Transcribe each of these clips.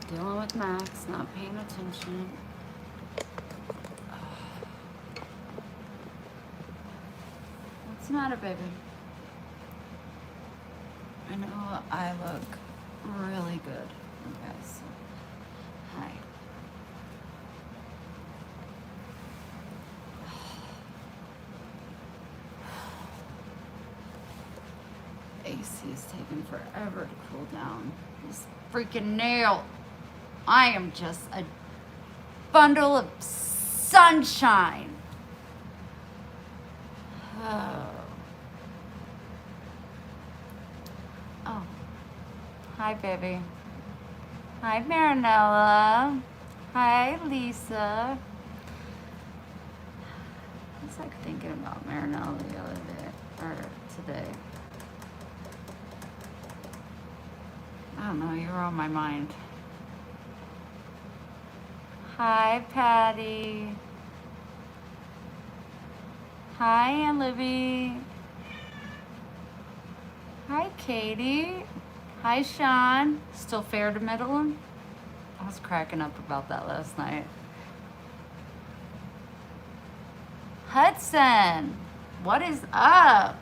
Dealing with Max, not paying attention. What's the matter, baby? I know I look really good, you guys. Hi. AC is taking forever to cool down. This freaking nail. I am just a bundle of sunshine. Oh. Oh. Hi, baby. Hi, Marinella. Hi, Lisa. I was like thinking about Marinella the other day, or today. I don't know, you were on my mind. Hi, Patty. Hi, Aunt Libby. Hi, Katie. Hi, Sean. Still fair to middle him? I was cracking up about that last night. Hudson, what is up?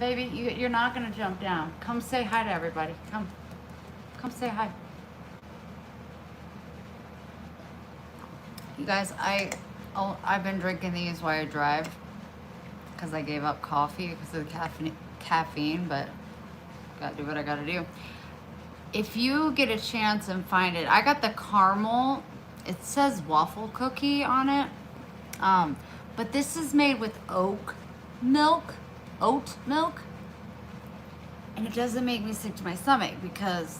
Baby, you're not gonna jump down. Come say hi to everybody. Come say hi. You guys, I've been drinking these while I drive because I gave up coffee because of the caffeine, but gotta do what I gotta do. If you get a chance and find it, I got the caramel. It says waffle cookie on it, but this is made with oat milk, and it doesn't make me sick to my stomach because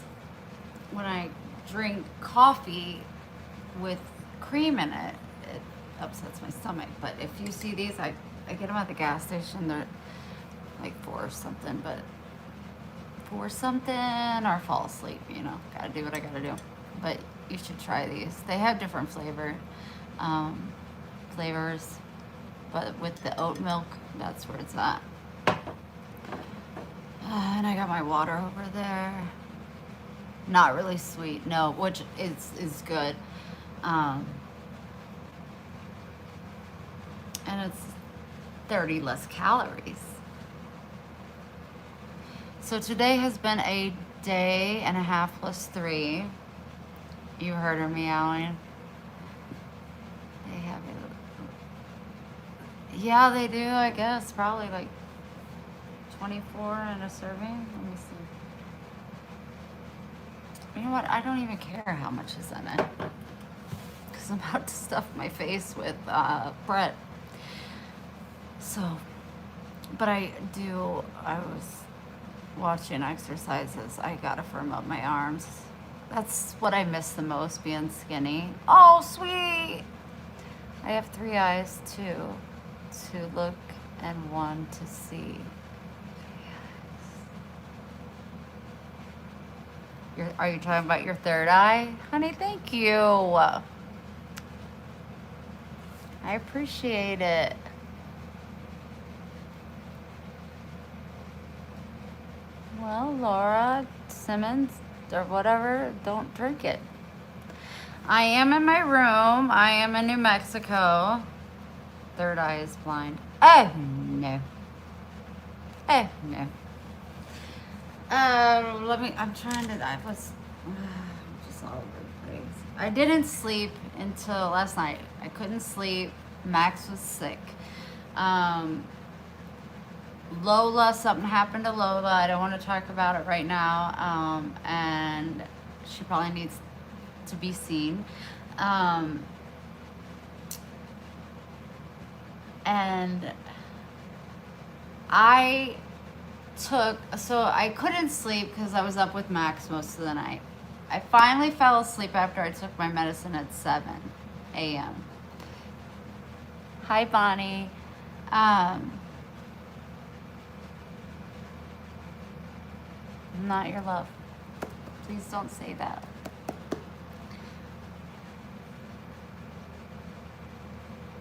when I drink coffee with cream in it, it upsets my stomach. But if you see these, I get them at the gas station. They're like $4 something, but $4 something or fall asleep, you know, gotta do what I gotta do. But you should try these. They have different flavors, but with the oat milk, that's where it's at. And I got my water over there. Not really sweet, no, which is good. And it's 30 less calories. So today has been a day and a half plus 3. You heard her meowing. They have it. Yeah, they do, I guess. Probably like 24 in a serving. Let me see. You know what? I don't even care how much is in it. Because I'm about to stuff my face with Brett. So, but I was watching exercises. I gotta firm up my arms. That's what I miss the most, being skinny. Oh, sweet! I have 3 eyes, 2 to look and 1 to see. Are you talking about your 3rd eye? Honey, thank you. I appreciate it. Well, Laura Simmons or whatever, don't drink it. I am in my room. I am in New Mexico. 3rd eye is blind. Oh, no. Oh, no. I'm trying to, I was just all over the place. I didn't sleep until last night. I couldn't sleep. Max was sick. Lola, something happened to Lola. I don't want to talk about it right now. And she probably needs to be seen. And I couldn't sleep because I was up with Max most of the night. I finally fell asleep after I took my medicine at 7 a.m. Hi, Bonnie. Not your love. Please don't say that.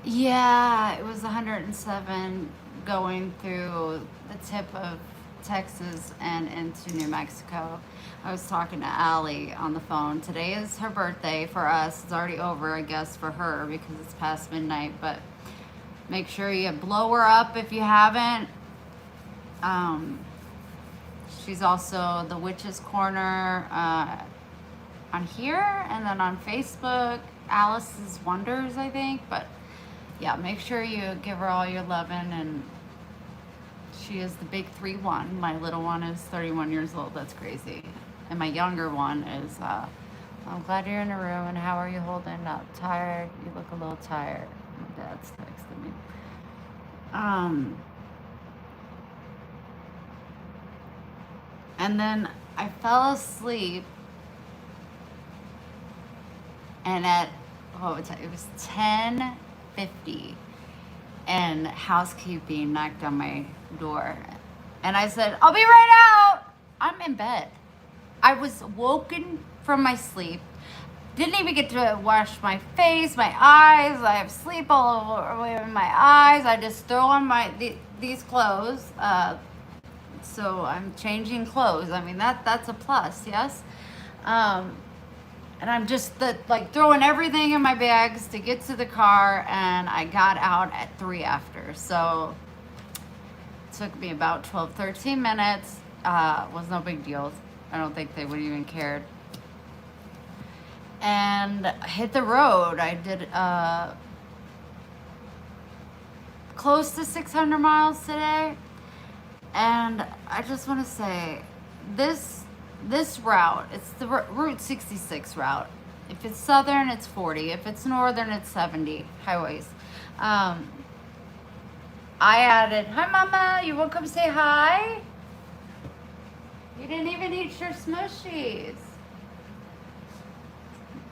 Yeah, it was 107 going through the tip of Texas and into New Mexico. I was talking to Allie on the phone. Today is her birthday for us. It's already over, I guess, for her because it's past midnight. But make sure you blow her up if you haven't. She's also the Witch's Corner on here and then on Facebook. Alice's Wonders, I think. But yeah, make sure you give her all your loving. And she is the big 3-1. My little one is 31 years old. That's crazy. And my younger one is, I'm glad you're in the room. And how are you holding up? Tired? You look a little tired. My dad's texting me. And then I fell asleep. And at, it was 10:50. And housekeeping knocked on my door. And I said, I'll be right out. I'm in bed. I was woken from my sleep. Didn't even get to wash my face, my eyes. I have sleep all over in my eyes. I just throw on these clothes. So I'm changing clothes. I mean, that's a plus, yes? And I'm just throwing everything in my bags to get to the car, and I got out at 3 after. So it took me about 12, 13 minutes. Was no big deal. I don't think they would even cared. And I hit the road. I did close to 600 miles today. And I just want to say, this route, it's the Route 66 route. If it's southern, it's 40. If it's northern, it's 70 highways. I added, hi mama, you want to come say hi? You didn't even eat your smushies.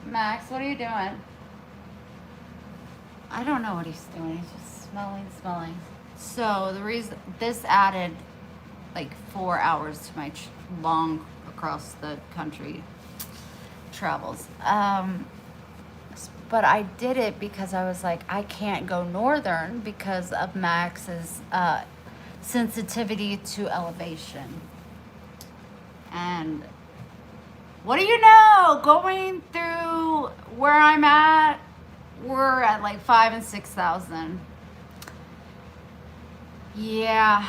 Max, what are you doing? I don't know what he's doing. He's just smelling. So the reason, this added like 4 hours to my long across the country travels. But I did it because I was like, I can't go northern because of Max's sensitivity to elevation. And what do you know? Going through where I'm at, we're at like 5,000 and 6,000. Yeah,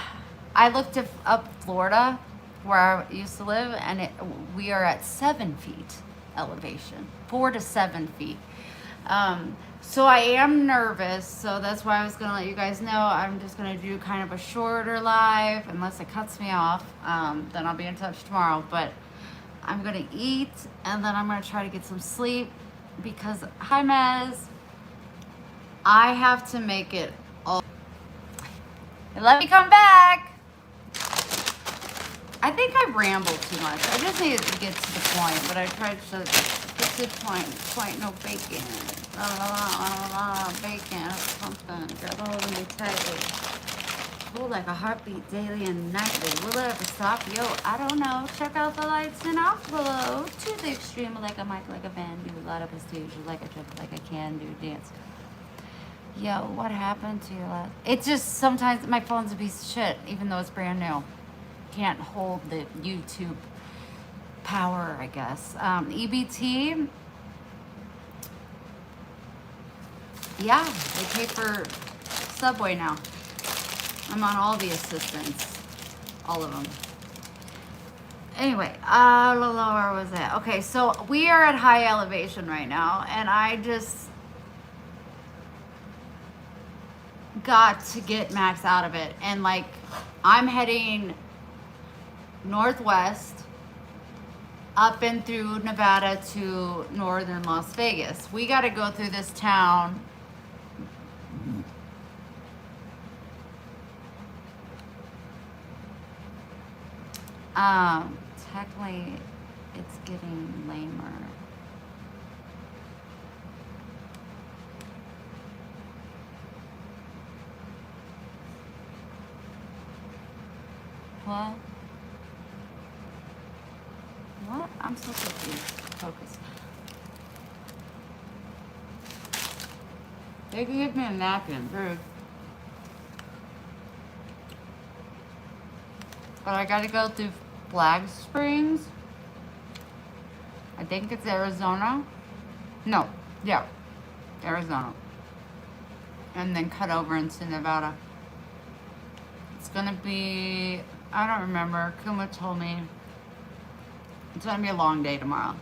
I looked up Florida, where I used to live, and we are at 7 feet elevation, 4 to 7 feet. So I am nervous, so that's why I was gonna let you guys know. I'm just gonna do kind of a shorter live, unless it cuts me off. Then I'll be in touch tomorrow. But I'm gonna eat, and then I'm gonna try to get some sleep because, hi Mez, I have to make it all. Let me come back. I think I ramble too much. I just need to get to the point, but I tried to get to the point, no bacon. Bacon or something. Grab a hold of me tightly. Pull like a heartbeat daily and nightly. Will it ever stop? Yo, I don't know. Check out the lights and off below. To the extreme, like a mic, like a band. Do a lot of prestige, like a trip, like I can do dance. Yo, what happened to you last? It's just sometimes my phone's a piece of shit, even though it's brand new. Can't hold the YouTube power, I guess. EBT, yeah, they pay for Subway now. I'm on all the assistants, all of them. Anyway, where was it? Okay, so we are at high elevation right now, and I just got to get Max out of it. And like, I'm heading northwest up and through Nevada to northern Las Vegas. We got to go through this town. Technically, it's getting lamer. What? What? I'm so confused. Focus. They can give me a napkin, rude. But I gotta go through Flag Springs. I think it's Arizona. No, yeah, Arizona. And then cut over into Nevada. It's gonna be, I don't remember. Kuma told me it's gonna be a long day tomorrow.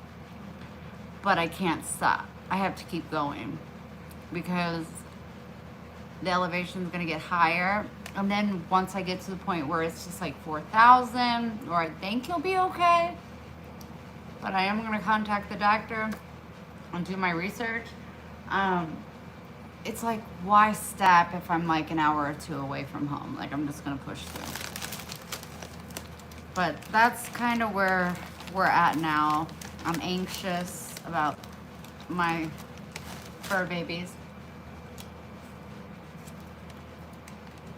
But I can't stop. I have to keep going because the elevation is gonna get higher. And then once I get to the point where it's just like 4,000, or I think you'll be okay. But I am gonna contact the doctor and do my research. It's like, why stop if I'm like an hour or two away from home? Like, I'm just gonna push through. But that's kind of where we're at now. I'm anxious about my fur babies.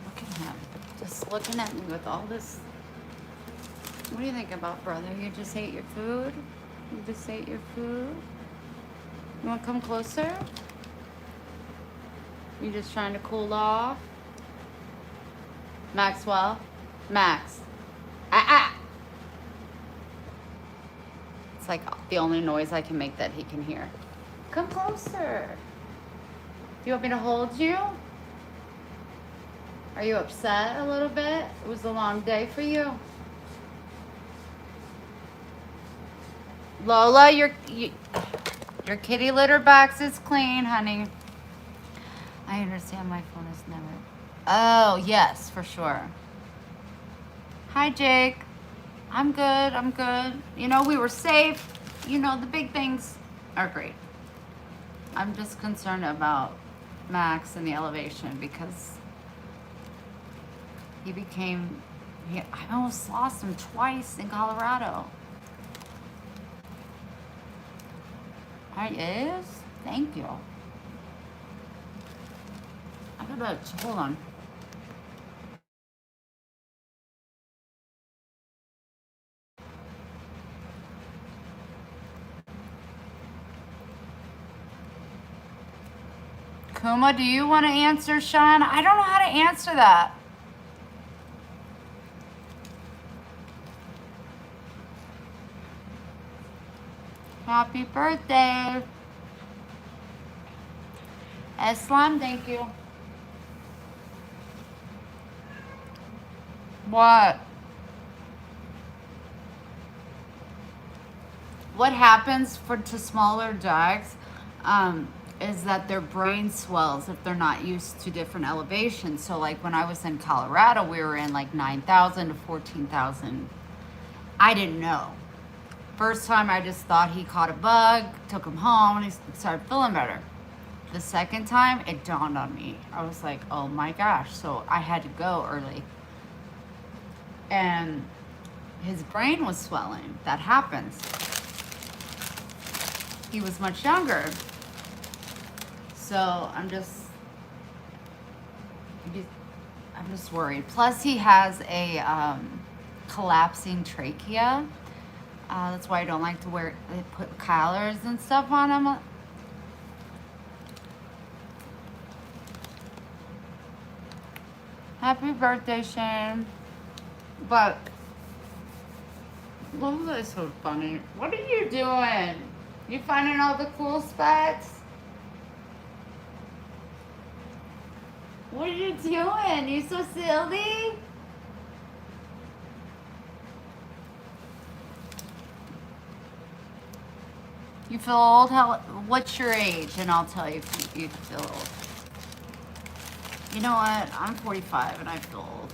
Look at him, just looking at me with all this. What do you think about, brother? You just ate your food? You just ate your food? You want to come closer? You just trying to cool off? Maxwell? Max. It's like the only noise I can make that he can hear. Come closer. Do you want me to hold you? Are you upset a little bit? It was a long day for you. Lola, your kitty litter box is clean, honey. I understand my phone is never. Oh, yes, for sure. Hi, Jake. I'm good. I'm good. You know, we were safe. You know, the big things are great. I'm just concerned about Max and the elevation because I almost lost him twice in Colorado. It is? Thank you. I gotta, hold on. Kuma, do you want to answer, Sean? I don't know how to answer that. Happy birthday. Eslam, thank you. What? What happens to smaller dogs is that their brain swells if they're not used to different elevations. So like when I was in Colorado, we were in like 9,000 to 14,000. I didn't know. First time I just thought he caught a bug, took him home, and he started feeling better. The second time, it dawned on me. I was like, oh my gosh. So I had to go early. And his brain was swelling. That happens. He was much younger. So I'm just worried. Plus he has a collapsing trachea. That's why I don't like to put collars and stuff on him. Happy birthday, Shane. But Lola is so funny. What are you doing? You finding all the cool spots? What are you doing? You so silly? You feel old? What's your age? And I'll tell you if you feel old. You know what? I'm 45 and I feel old.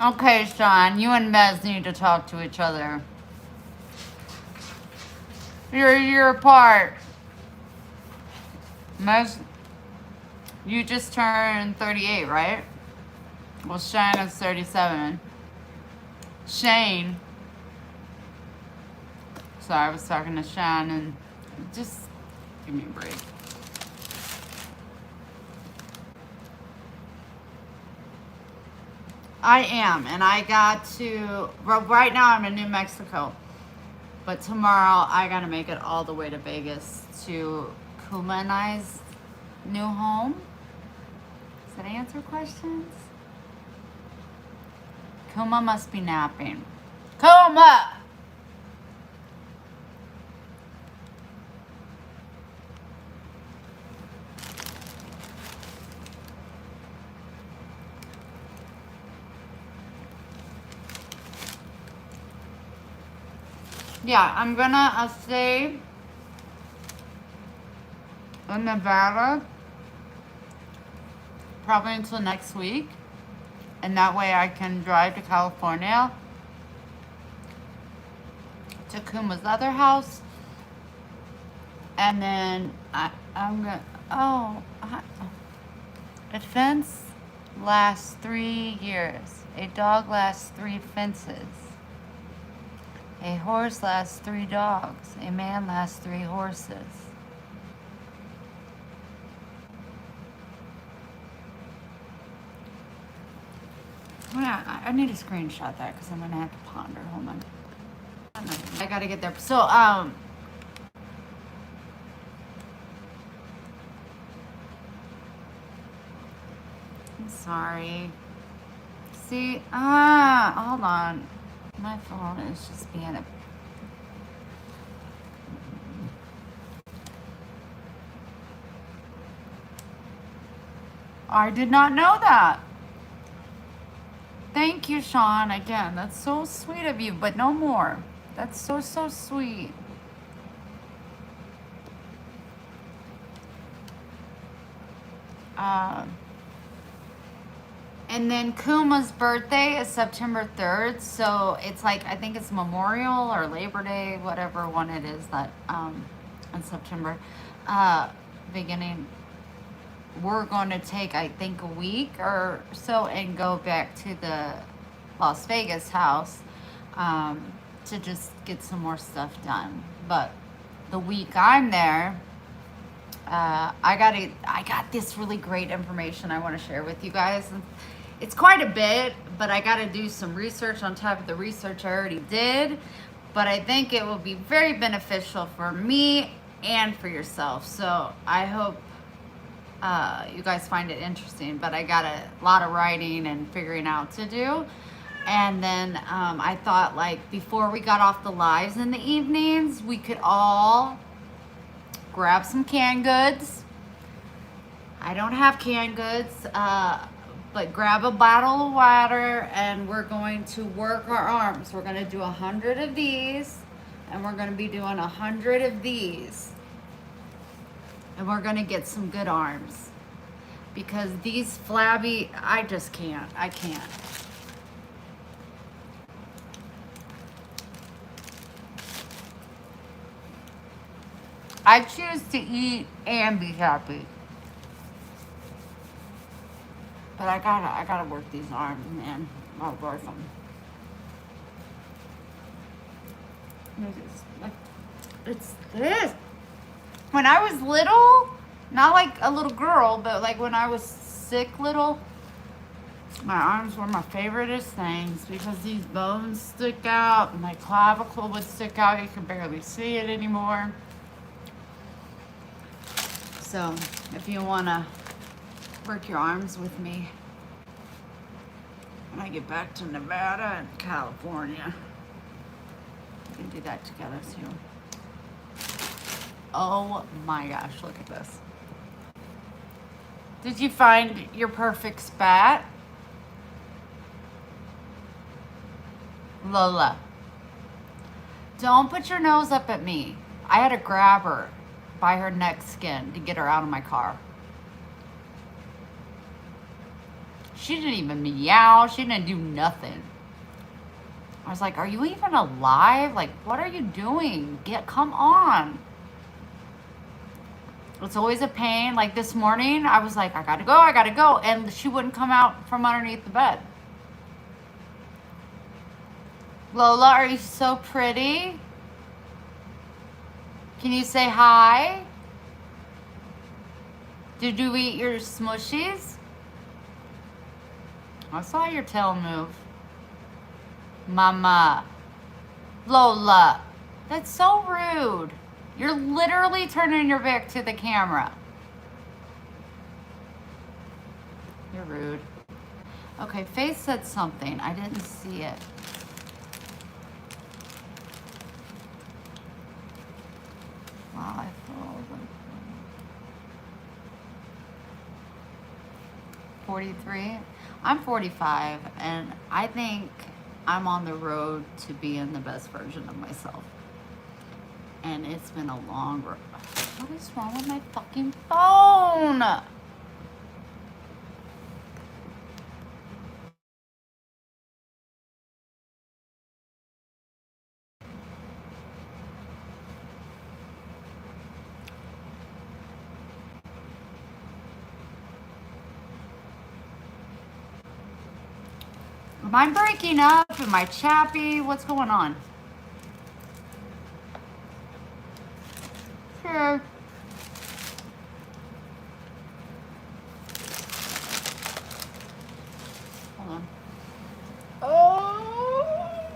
Okay, Sean, you and Mez need to talk to each other. You're apart. Mez, you just turned 38, right? Well, Shane is 37. Shane. Sorry, I was talking to Sean and just give me a break. I am, and I got to, right now I'm in New Mexico. But tomorrow I gotta make it all the way to Vegas to Kuma and I's new home. Does that answer questions? Kuma must be napping. Kuma! Yeah, I'm gonna stay in Nevada probably until next week. And that way I can drive to California to Kuma's other house. And then I'm gonna, a fence lasts 3 years. A dog lasts 3 fences. A horse lasts 3 dogs. A man lasts 3 horses. Yeah, I need to screenshot that because I'm gonna have to ponder. Hold on. I gotta get there. So, I'm sorry. See, hold on. My phone is just being a. I did not know that. Thank you, Sean. Again, that's so sweet of you, but no more. That's so, so sweet. And then Kuma's birthday is September 3rd, so it's like, I think it's Memorial or Labor Day, whatever one it is that in September beginning. We're going to take, I think, a week or so and go back to the Las Vegas house to just get some more stuff done. But the week I'm there, I got this really great information I want to share with you guys. It's quite a bit, but I got to do some research on top of the research I already did. But I think it will be very beneficial for me and for yourself. So I hope you guys find it interesting, but I got a lot of writing and figuring out to do. And then I thought, like, before we got off the lives in the evenings, we could all grab some canned goods. I don't have canned goods, but grab a bottle of water, and we're going to work our arms. We're going to do 100 of these, and we're going to be doing 100 of these. And we're gonna get some good arms, because these flabby, I just can't. I can't. I choose to eat and be happy. But I gotta work these arms, man. I'll work them. It's this. When I was little, not like a little girl, but like when I was sick little, my arms were my favoriteest things because these bones stick out and my clavicle would stick out. You can barely see it anymore. So if you want to work your arms with me when I get back to Nevada and California, we can do that together too. Oh my gosh, look at this. Did you find your perfect spat? Lola, don't put your nose up at me. I had to grab her by her neck skin to get her out of my car. She didn't even meow. She didn't do nothing. I was like, are you even alive? Like, what are you doing? Come on. It's always a pain. Like this morning, I was like, I gotta go. And she wouldn't come out from underneath the bed. Lola, are you so pretty? Can you say hi? Did you eat your smushies? I saw your tail move. Mama. Lola. That's so rude. You're literally turning your back to the camera. You're rude. Okay, Faith said something. I didn't see it. Wow, I feel like 43. I'm 45, and I think I'm on the road to being the best version of myself. And it's been a long road. What is wrong with my fucking phone? Am I breaking up? Am I chappy? What's going on? Sure. Hold on. Oh!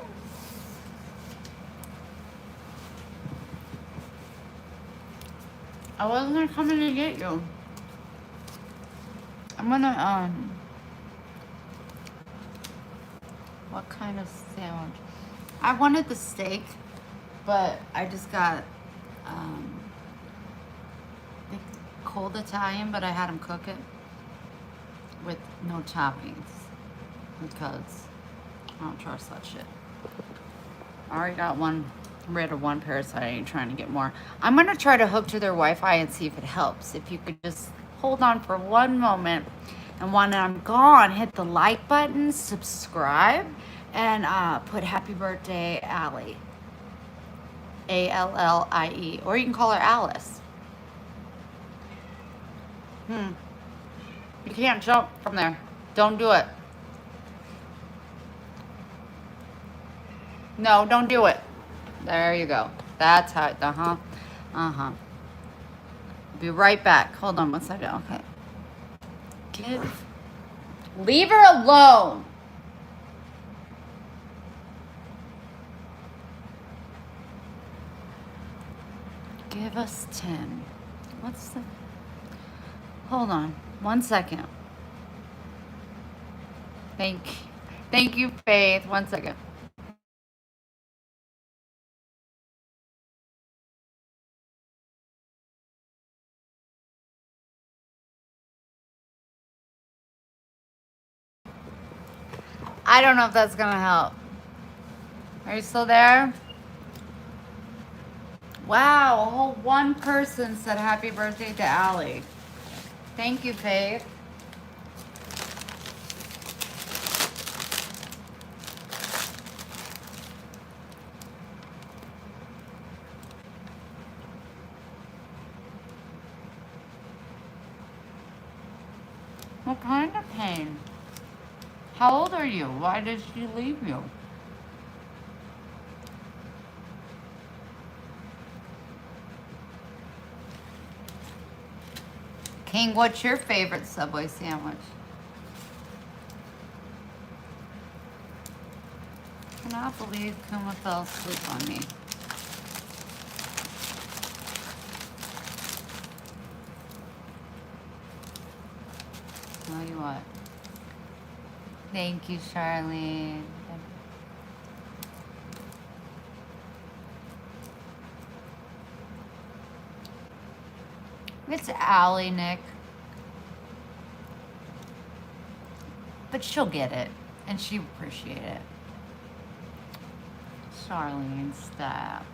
I wasn't coming to get you. I'm gonna, what kind of sandwich? I wanted the steak, but I just got, the cold Italian, but I had him cook it with no toppings because I don't trust that shit. I already got rid of one parasite. I ain't trying to get more. I'm gonna try to hook to their Wi-Fi and see if it helps. If you could just hold on for one moment, and when I'm gone, hit the like button, subscribe, and put happy birthday, Allie. Allie, or you can call her Alice. You can't jump from there. Don't do it. No, don't do it. There you go. That's how, Be right back. Hold on one second. Okay. Leave her alone. Give us 10. What's the... Hold on. 1 second. Thank you, Faith. 1 second. I don't know if that's gonna help. Are you still there? Wow, a whole one person said happy birthday to Allie. Thank you, Faith. What kind of pain? How old are you? Why did she leave you? King, what's your favorite Subway sandwich? I cannot believe Kuma fell asleep on me. Tell you what. Thank you, Charlene. It's Allie, Nick. But she'll get it, and she appreciate it. Charlene, stop.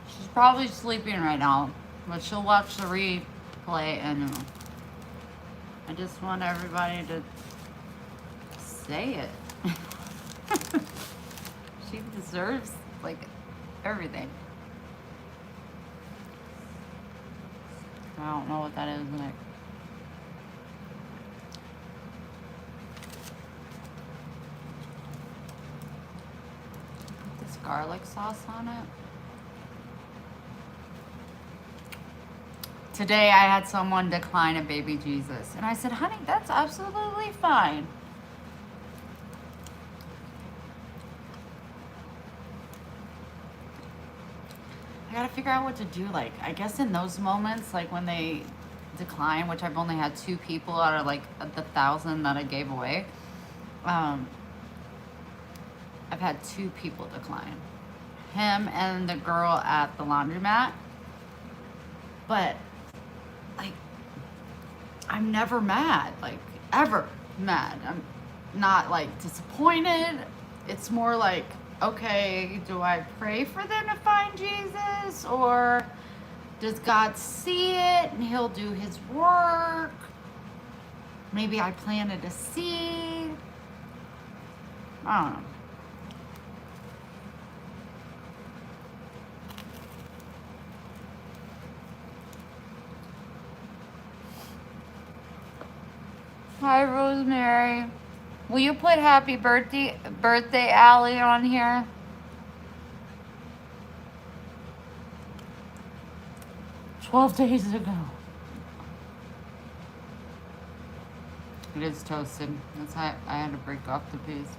She's probably sleeping right now, but she'll watch the replay, and I just want everybody to say it. She deserves, like, everything. I don't know what that is, Nick. Put this garlic sauce on it. Today I had someone decline a baby Jesus, and I said, honey, that's absolutely fine. gotta figure out what to do. Like, I guess in those moments, like when they decline, which I've only had 2 people out of like the 1,000 that I gave away. Um, I've had 2 people decline. Him and the girl at the laundromat. But like, I'm never mad, like ever mad. I'm not like disappointed. It's more like, okay, do I pray for them to find Jesus, or does God see it and he'll do his work? Maybe I planted a seed. I don't know. Hi, Rosemary. Will you put happy birthday, Allie, on here? "12 days ago." It is toasted. That's how I had to break off the piece.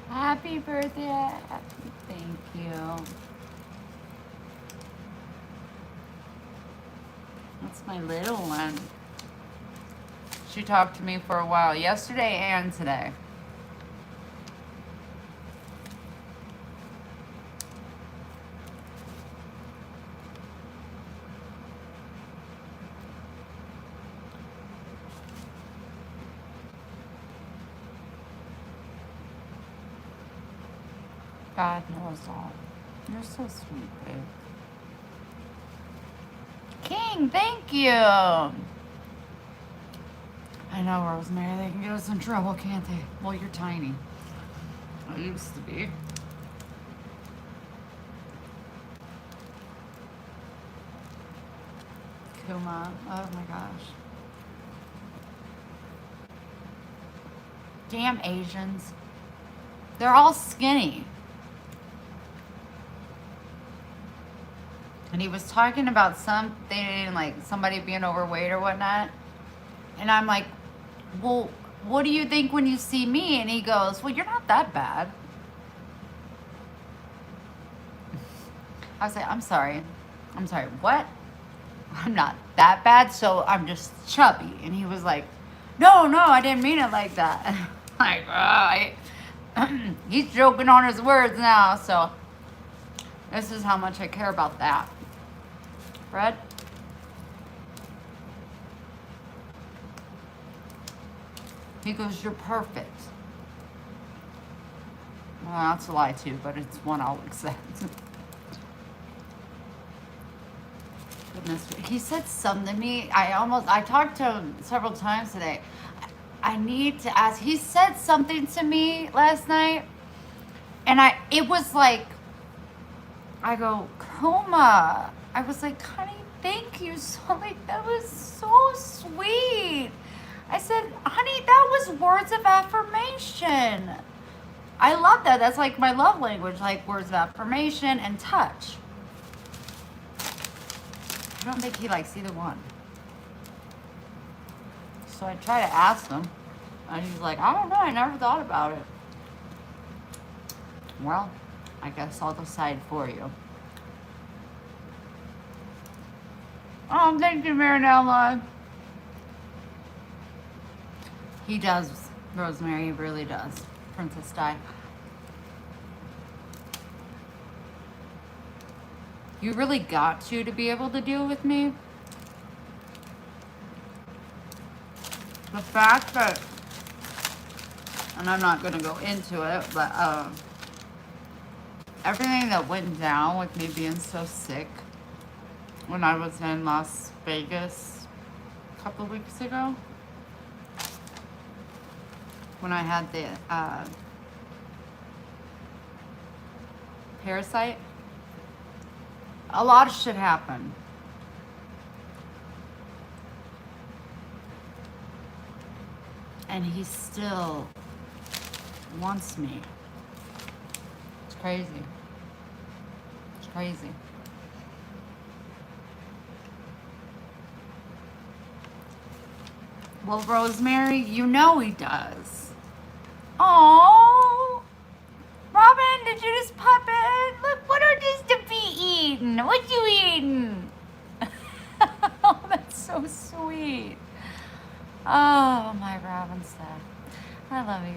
Happy birthday. Thank you. That's my little one. She talked to me for a while, yesterday and today. God knows all. You're so sweet, babe. King, thank you. I know, Rosemary, they can get us in trouble, can't they? Well, you're tiny. I used to be. Kuma, oh my gosh. Damn Asians. They're all skinny. And he was talking about something, like somebody being overweight or whatnot. And I'm like, well, what do you think when you see me? And he goes, well, you're not that bad. I was like, I'm sorry, what? I'm not that bad, so I'm just chubby. And he was like, no, I didn't mean it like that. Like, he's joking on his words now, so this is how much I care about that. Fred? He goes, you're perfect. Well, that's a lie too, but it's one I'll accept. Goodness, he said something to me. I talked to him several times today. I need to ask. He said something to me last night, and it was like, I go, Kuma. I was like, honey, thank you. So, like, that was so sweet. I said, honey, that was words of affirmation. I love that. That's like my love language, like words of affirmation and touch. I don't think he likes either one. So I try to ask him, and he's like, I don't know, I never thought about it. Well, I guess I'll decide for you. Oh, thank you, Marinella. He does, Rosemary, he really does. Princess Di. You really got to be able to deal with me. The fact that, and I'm not going to go into it, but everything that went down with me being so sick when I was in Las Vegas a couple of weeks ago, when I had the parasite, a lot of shit happened. And he still wants me. It's crazy. It's crazy. Well, Rosemary, you know he does. Aww. in? Did you just pop in? Look, what are these to be eating? What you eating? Oh, that's so sweet. Oh, my Robinson. I love you.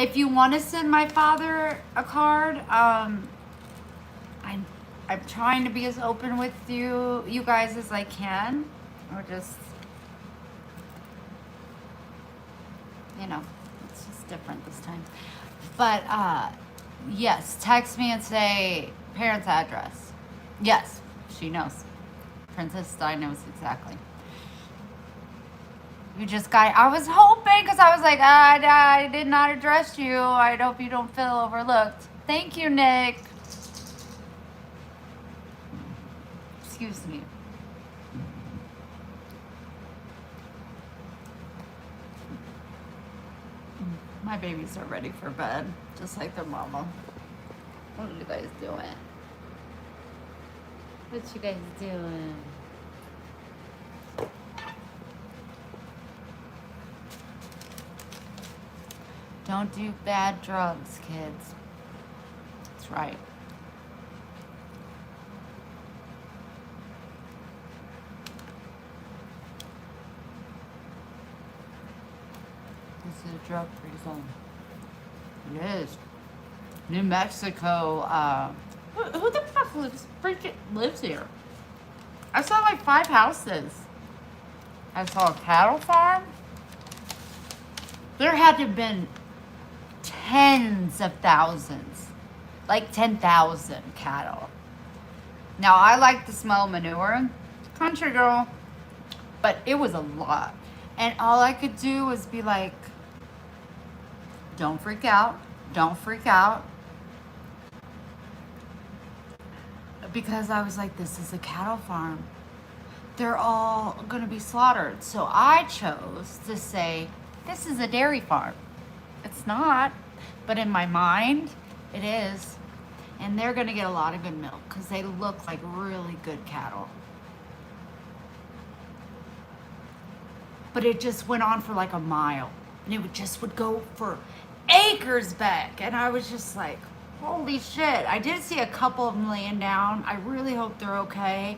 If you want to send my father a card, I'm trying to be as open with you guys as I can. Or just, you know, it's just different this time. But yes, text me and say parents' address. Yes, she knows. Princess Stein knows exactly. You just got, I was hoping, because I was like, I did not address you. I hope you don't feel overlooked. Thank you, Nick. Excuse me. My babies are ready for bed, just like their mama. What are you guys doing? What you guys doing? Don't do bad drugs, kids. That's right. This is a drug-free zone. It is. New Mexico. Who the fuck lives here? I saw like 5 houses. I saw a cattle farm. There had to have been tens of thousands, like 10,000 cattle. Now, I like the smell of manure, country girl, but it was a lot. And all I could do was be like, don't freak out, don't freak out. Because I was like, this is a cattle farm. They're all gonna be slaughtered. So I chose to say, this is a dairy farm. It's not, but in my mind, it is. And they're gonna get a lot of good milk because they look like really good cattle. But it just went on for like a mile. And it would go for acres back. And I was just like, holy shit. I did see a couple of them laying down. I really hope they're okay.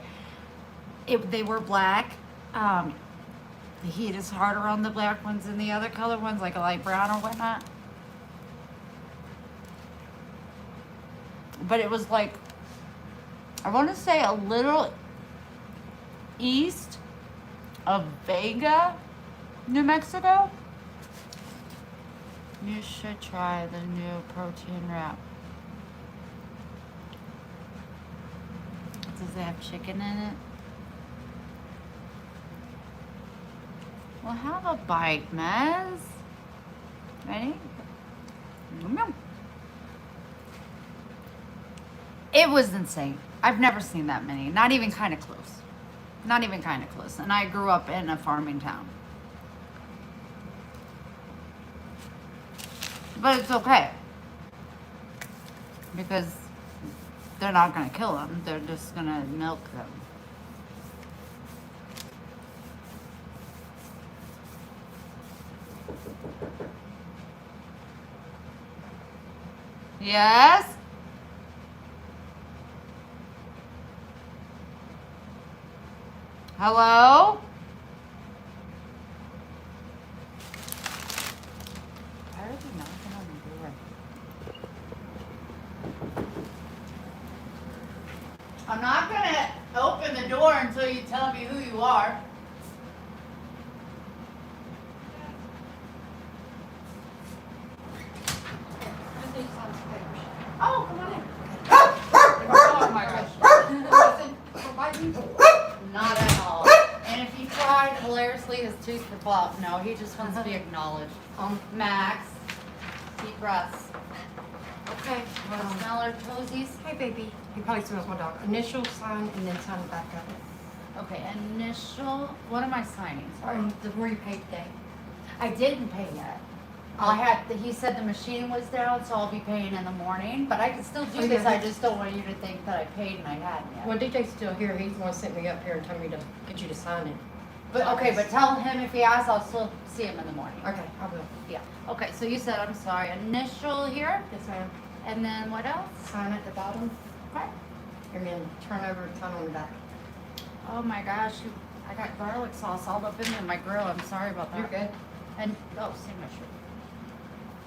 They were black. The heat is harder on the black ones than the other color ones, like a light brown or whatnot. But it was like, I want to say a little east of Vega, New Mexico. You should try the new protein wrap. Does it have chicken in it? Well, have a bite, Mez. Ready? Yum. It was insane. I've never seen that many. Not even kind of close. Not even kind of close. And I grew up in a farming town. But it's okay. Because they're not going to kill them. They're just going to milk them. Yes? Hello? Why are they knocking on the door? I'm not going to open the door until you tell me who you are. Oh, come on in. Oh my gosh. Not at all. And if he tried hilariously his tooth would fall out. No, he just wants to be acknowledged. Max, deep breaths. Okay, want to smell our toesies? Hey, baby. You probably smells my dog. Initial, sign, and then sign the back of it. Okay, initial. What am I signing? Sorry. The where you paid today. I didn't pay yet. He said the machine was down, so I'll be paying in the morning. But I can still do this. I just don't want you to think that I paid and I hadn't yet. Well, DJ's still here. He's the one sent me up here and told me to get you to sign it. But okay, but tell him if he asks, I'll still see him in the morning. Okay, I will. Yeah. Okay, so you said, I'm sorry, initial here, Yes, ma'am. and then what else? Sign at the bottom, Okay. and then turn over, sign on the back. Oh my gosh, I got garlic sauce all up in my grill. I'm sorry about that. You're good. And, oh, signature.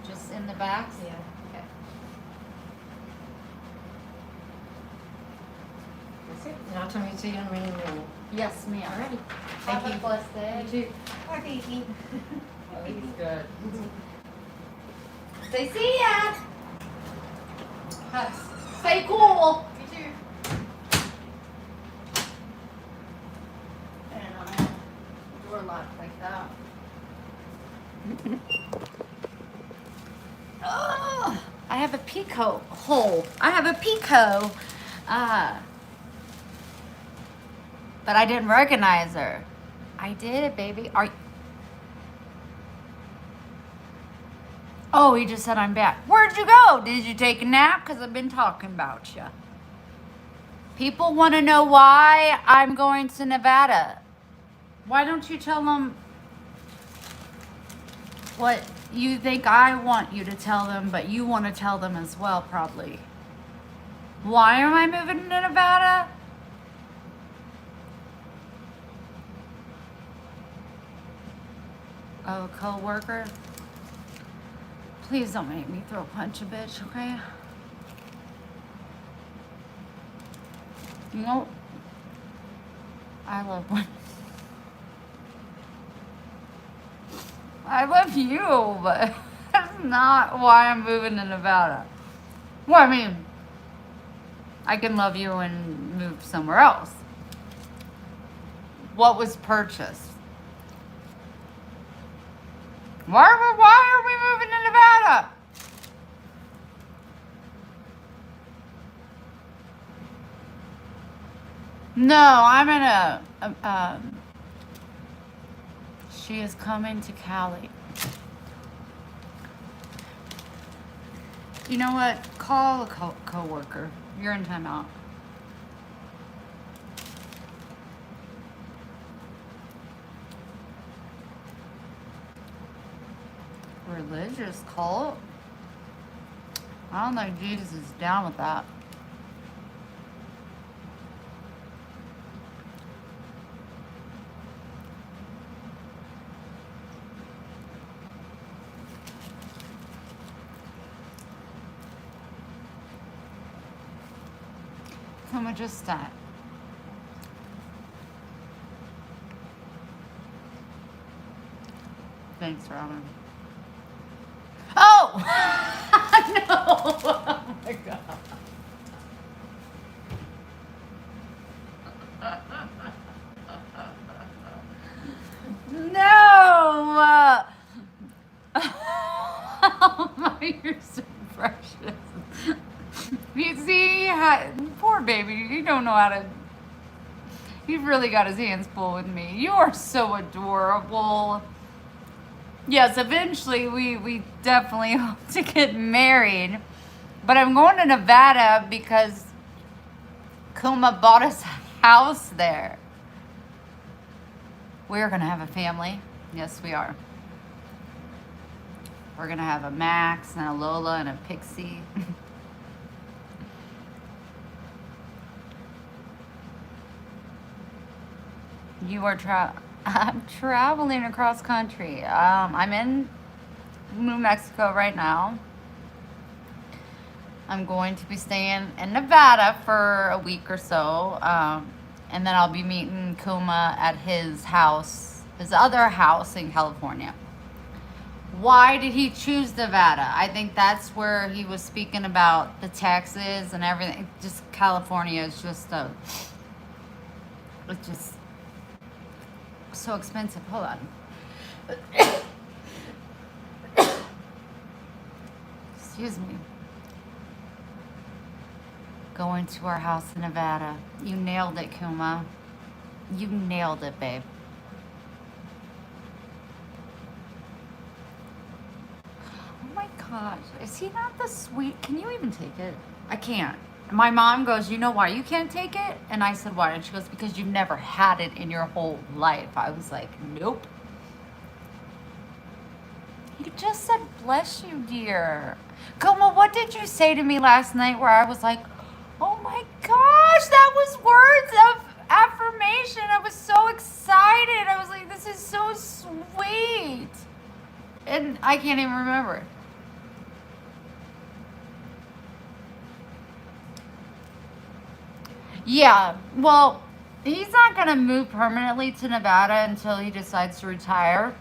Just in the back? Yeah. Okay. That's it. And I'll tell you, see you in a minute. Yes, ma'am. Alrighty. Have Thank a you. blessed day. You too. Bye, Phoebe. Oh, he's good. Say see ya. Hugs. Stay cool. You too. And door locked like that. Oh, I have a Pico hole. I have a Pico. But I didn't recognize her. I did, baby. Oh, he just said I'm back. Where'd you go? Did you take a nap? Because I've been talking about you. People want to know why I'm going to Nevada. Why don't you tell them what you think I want you to tell them, but you want to tell them as well, probably. Why am I moving to Nevada? Oh, a co-worker? Please don't make me throw punch a bitch, okay? You know, I love one. I love you, but that's not why I'm moving to Nevada. Well, I mean, I can love you and move somewhere else. What was purchased? Why are we moving to Nevada? No, I'm in she is coming to Cali. You know what? Call a co-worker. You're in timeout. Religious cult? I don't think Jesus is down with that. Come on, just stop. Thanks, Robin. Oh! No! Oh my god. No! Oh my, you're so precious. You see, poor baby, you don't know how to. He's really got his hands full with me. You are so adorable. Yes, eventually we definitely hope to get married. But I'm going to Nevada because Kuma bought us a house there. We're going to have a family. Yes, we are. We're going to have a Max and a Lola and a Pixie. You are I'm traveling across country. I'm in New Mexico right now. I'm going to be staying in Nevada for a week or so. And then I'll be meeting Kuma at his house, his other house in California. Why did he choose Nevada? I think that's where he was speaking about the taxes and everything. Just California is just it's just so expensive. Hold on. Excuse me. Going to our house in Nevada. You nailed it, Kuma. You nailed it, babe. Oh my gosh. Is he not the sweet? Can you even take it? I can't. My mom goes, you know why you can't take it? And I said, why? And she goes, because you've never had it in your whole life. I was like, nope. You just said, bless you, dear. Coma, what did you say to me last night where I was like, oh my gosh, that was words of affirmation. I was so excited. I was like, this is so sweet. And I can't even remember. Yeah, well, he's not going to move permanently to Nevada until he decides to retire.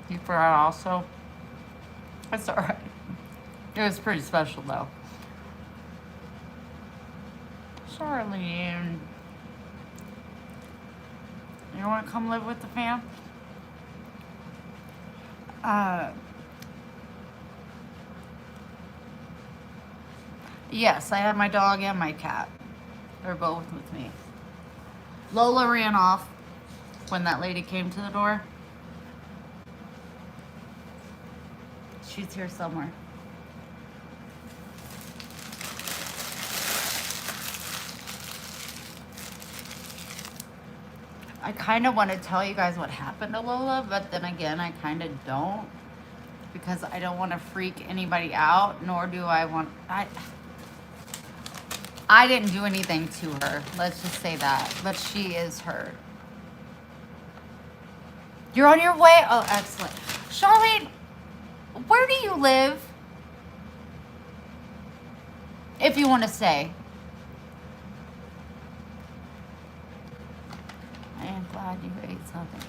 You forgot also. That's all right. It was pretty special, though. Charlene. You want to come live with the fam? Yes, I have my dog and my cat. They're both with me. Lola ran off when that lady came to the door. She's here somewhere. I kind of want to tell you guys what happened to Lola, but then again, I kind of don't, because I don't want to freak anybody out, nor do I want... I didn't do anything to her. Let's just say that. But she is hurt. You're on your way? Oh, excellent. Charlene, where do you live? If you want to say. I am glad you ate something.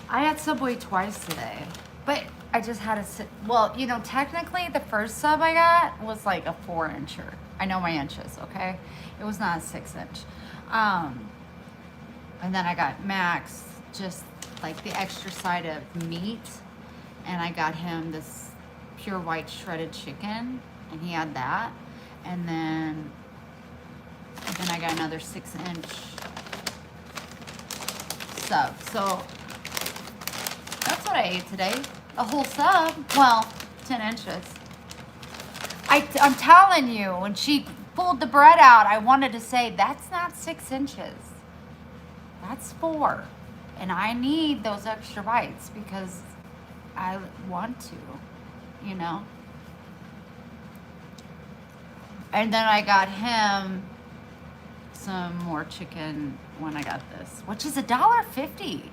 I had Subway twice today. But I just had to sit. Well, you know, technically the first sub I got was like a 4-incher. I know my inches, okay? It was not a 6-inch. And then I got Max, just like the extra side of meat. And I got him this pure white shredded chicken. And he had that. And then I got another 6-inch sub. So that's what I ate today. A whole sub. Well, 10 inches. I'm telling you, when she pulled the bread out, I wanted to say, that's not 6 inches. That's 4. And I need those extra bites because I want to, you know. And then I got him some more chicken when I got this, which is $1.50.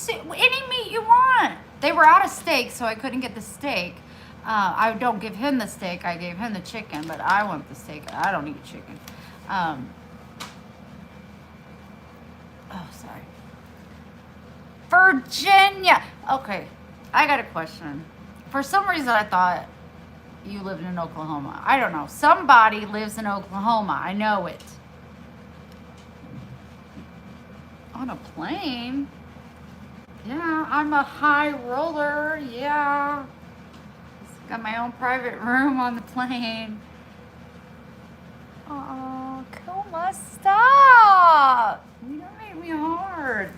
Any meat you want. They were out of steak, so I couldn't get the steak. I don't give him the steak. I gave him the chicken, but I want the steak. I don't eat chicken. Oh, sorry. Virginia. Okay, I got a question. For some reason, I thought you lived in Oklahoma. I don't know. Somebody lives in Oklahoma. I know it. On a plane? Yeah, I'm a high roller. Yeah. Got my own private room on the plane. Oh, Kuma, stop. You don't make me hard.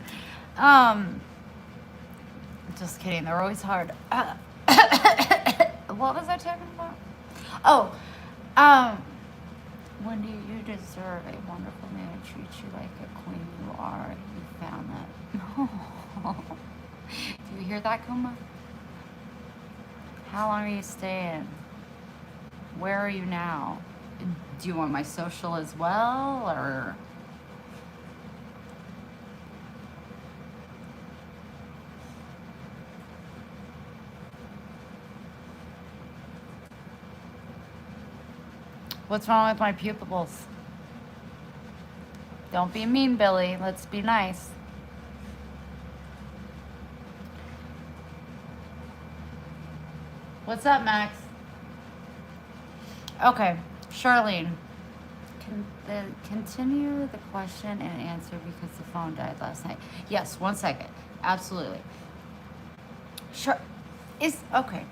Just kidding. They're always hard. What was I talking about? Oh, Wendy, you deserve a wonderful man to treat you like a queen you are. You found that. Do you hear that, Kuma? How long are you staying? Where are you now? Do you want my social as well, or? What's wrong with my pupils? Don't be mean, Billy. Let's be nice. What's up, Max? Okay, Charlene. Continue the question and answer because the phone died last night. Yes, 1 second. Absolutely. Sure. Okay.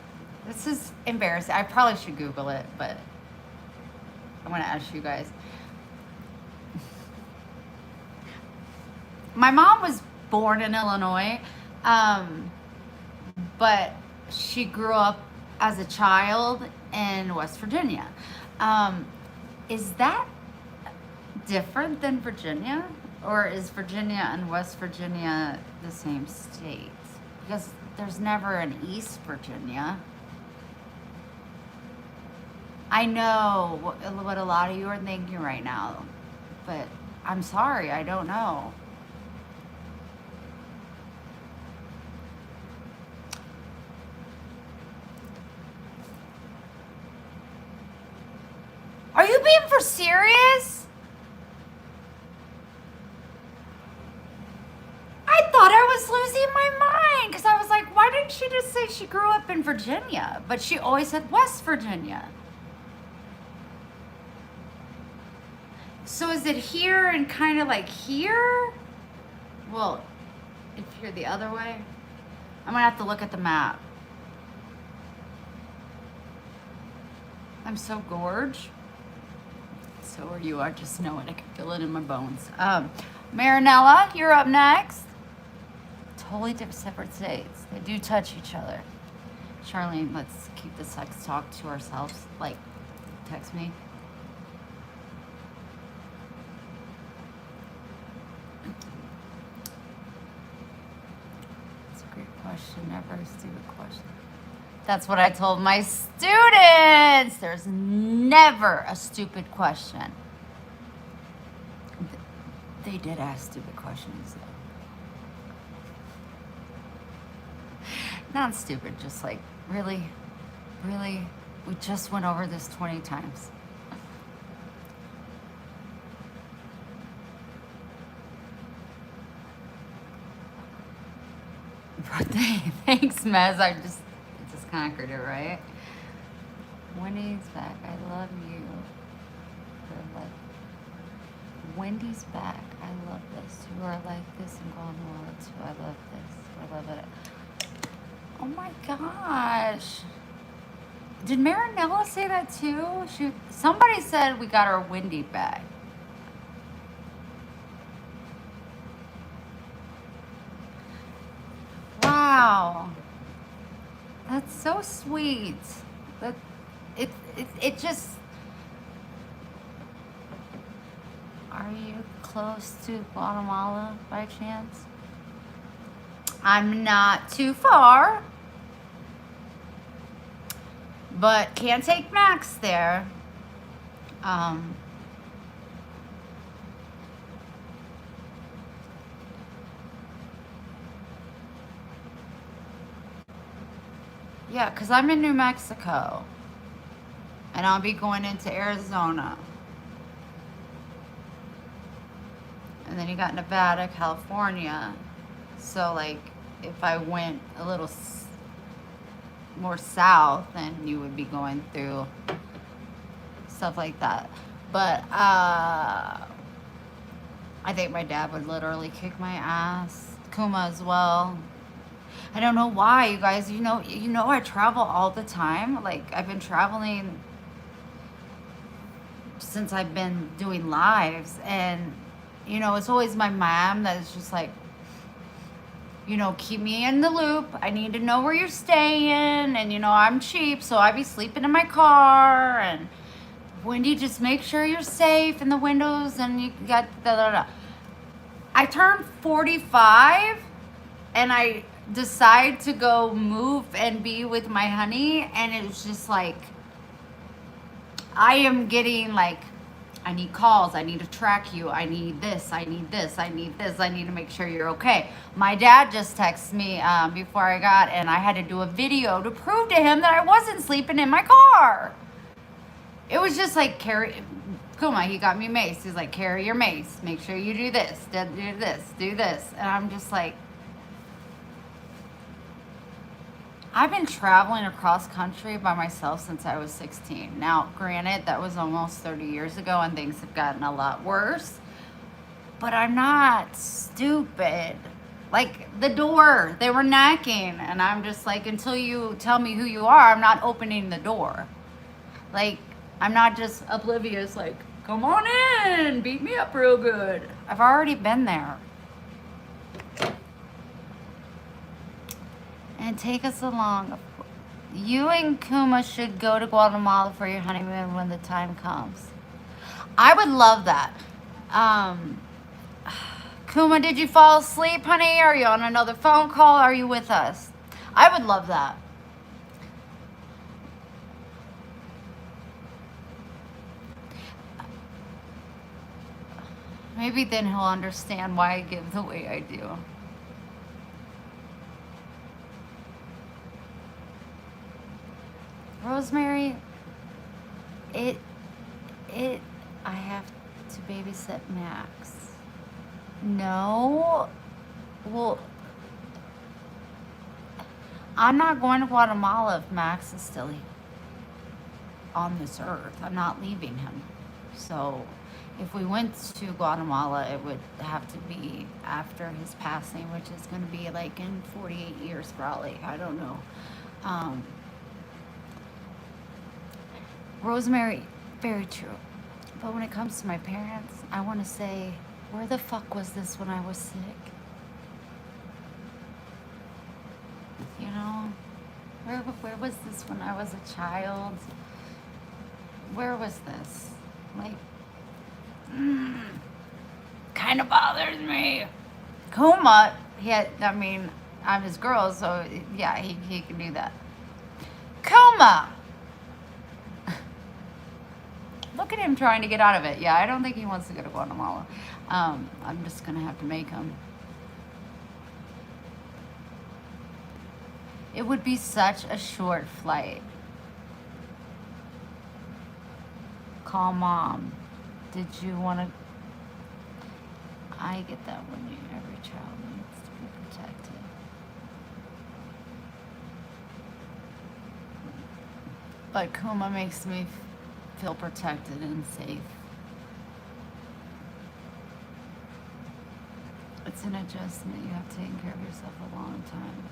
This is embarrassing. I probably should Google it, but I'm going to ask you guys. My mom was born in Illinois, but she grew up as a child in West Virginia. Is that different than Virginia? Or is Virginia and West Virginia the same state? Because there's never an East Virginia. I know what a lot of you are thinking right now, but I'm sorry, I don't know. Are you being for serious? I thought I was losing my mind because I was like, why didn't she just say she grew up in Virginia? But she always said West Virginia. So is it here and kind of like here? Well, if you're the other way, I'm gonna have to look at the map. I'm so gorge. So are you. I just know it. I can feel it in my bones. Marinella, you're up next. Totally different, separate states. They do touch each other. Charlene, let's keep the sex talk to ourselves. Like, text me. That's a great question. Never a stupid question. That's what I told my students. There's never a stupid question. They did ask stupid questions, though. Not stupid, just like, really? Really? We just went over this 20 times. Birthday. Thanks, Mez. I just conquered it, right? Wendy's back. I love you. Wendy's back. I love this. You are like this in Guatemala too. I love this. I love it. Oh my gosh. Did Marinella say that too? Somebody said we got our Wendy back. Wow. That's so sweet. That it just. Are you close to Guatemala by chance? I'm not too far, but can't take Max there. Yeah, because I'm in New Mexico. And I'll be going into Arizona. And then you got Nevada, California. So, like, if I went a little more south, then you would be going through stuff like that. But, I think my dad would literally kick my ass. Kuma as well. I don't know why, you guys. You know, I travel all the time. Like, I've been traveling since I've been doing lives. And, you know, it's always my mom that is just like, you know, keep me in the loop. I need to know where you're staying. And, you know, I'm cheap, so I be sleeping in my car. And, Wendy, just make sure you're safe in the windows and you got da. I turned 45 and I decide to go move and be with my honey, and it was just like I am getting like, I need calls, I need to track you, I need this, I need this, I need this, I need to make sure you're okay. My dad just texted me before I got, and I had to do a video to prove to him that I wasn't sleeping in my car. It was just like, carry Kuma, he got me mace. He's like, carry your mace, make sure you do this, do this. And I'm just like, I've been traveling across country by myself since I was 16. Now, granted, that was almost 30 years ago and things have gotten a lot worse. But I'm not stupid. Like, the door, they were knocking. And I'm just like, until you tell me who you are, I'm not opening the door. Like, I'm not just oblivious, like, come on in, beat me up real good. I've already been there. And take us along. You and Kuma should go to Guatemala for your honeymoon when the time comes. I would love that. Um, Kuma, did you fall asleep, honey? Are you on another phone call? Are you with us? I would love that. Maybe then he'll understand why I give the way I do. Rosemary, it, I have to babysit Max. No, well, I'm not going to Guatemala if Max is still on this earth. I'm not leaving him. So if we went to Guatemala, it would have to be after his passing, which is going to be like in 48 years probably. I don't know. Rosemary, very true. But when it comes to my parents, I want to say, where the fuck was this when I was sick? You know? Where was this when I was a child? Where was this? Like, kind of bothers me. Kuma, I'm his girl, so yeah, he can do that. Kuma! Look at him trying to get out of it. Yeah, I don't think he wants to go to Guatemala. I'm just going to have to make him. It would be such a short flight. Call mom. Did you want to... I get that when every child needs to be protected. But Kuma makes me feel protected and safe. It's an adjustment. You have taken care of yourself a long time.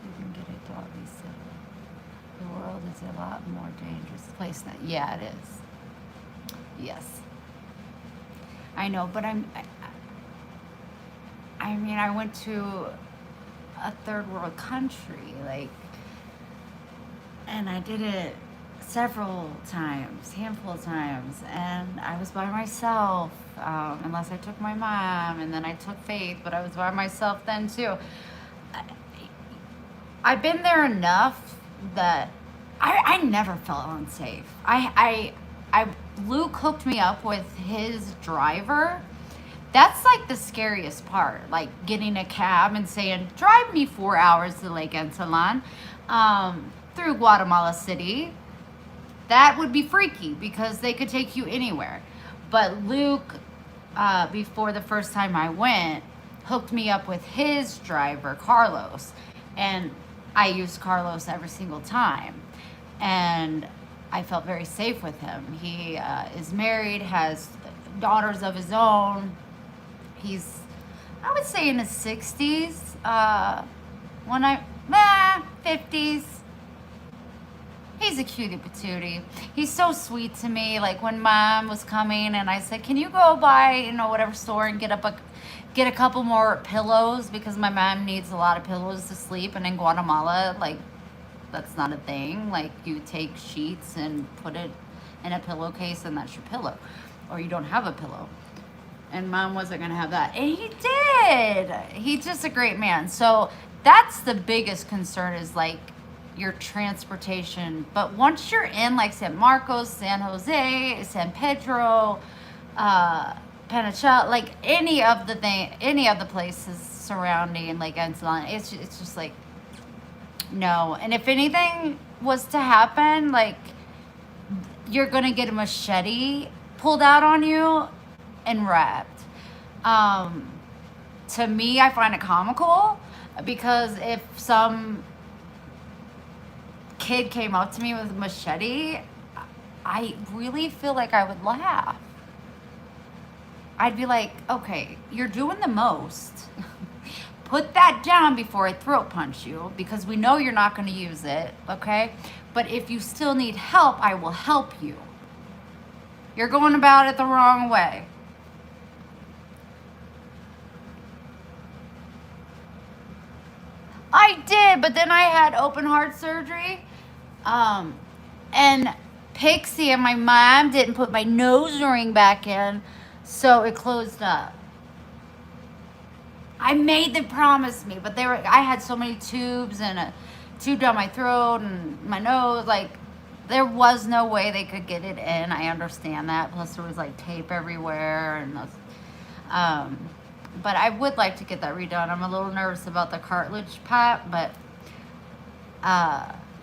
You can get a doggy sitter. The world is a lot more dangerous place now. Yeah, it is. Yes. I know, but I went to a third world country, and I did it several times, handful of times, and I was by myself, unless I took my mom, and then I took Faith, but I was by myself then too. I've been there enough that I never felt unsafe. Luke hooked me up with his driver. That's like the scariest part, like getting a cab and saying, drive me 4 hours to Lake Ensalan, through Guatemala City. That would be freaky because they could take you anywhere. But Luke, before the first time I went, hooked me up with his driver, Carlos. And I used Carlos every single time. And I felt very safe with him. He is married, has daughters of his own. He's, I would say, in his 60s. 50s. He's a cutie patootie. He's so sweet to me. Like when mom was coming and I said, can you go by, whatever store and get a couple more pillows because my mom needs a lot of pillows to sleep. And in Guatemala, that's not a thing. Like you take sheets and put it in a pillowcase and that's your pillow. Or you don't have a pillow. And mom wasn't going to have that. And he did. He's just a great man. So that's the biggest concern is your transportation. But once you're in San Marcos, San Jose, San Pedro, Panachel, any of the places surrounding Lake Ensalan, it's just no. And if anything was to happen, you're gonna get a machete pulled out on you and wrapped. To me, I find it comical because if some kid came up to me with a machete, I really feel like I would laugh. I'd be like, okay, you're doing the most. Put that down before I throat punch you because we know you're not going to use it, okay? But if you still need help, I will help you. You're going about it the wrong way. I did, but then I had open heart surgery Um, and Pixie and my mom didn't put my nose ring back in, so it closed up. I made them promise me, but I had so many tubes and a tube down my throat and my nose, like, there was no way they could get it in. I understand that. Plus there was like tape everywhere and those, but I would like to get that redone. I'm a little nervous about the cartilage part, but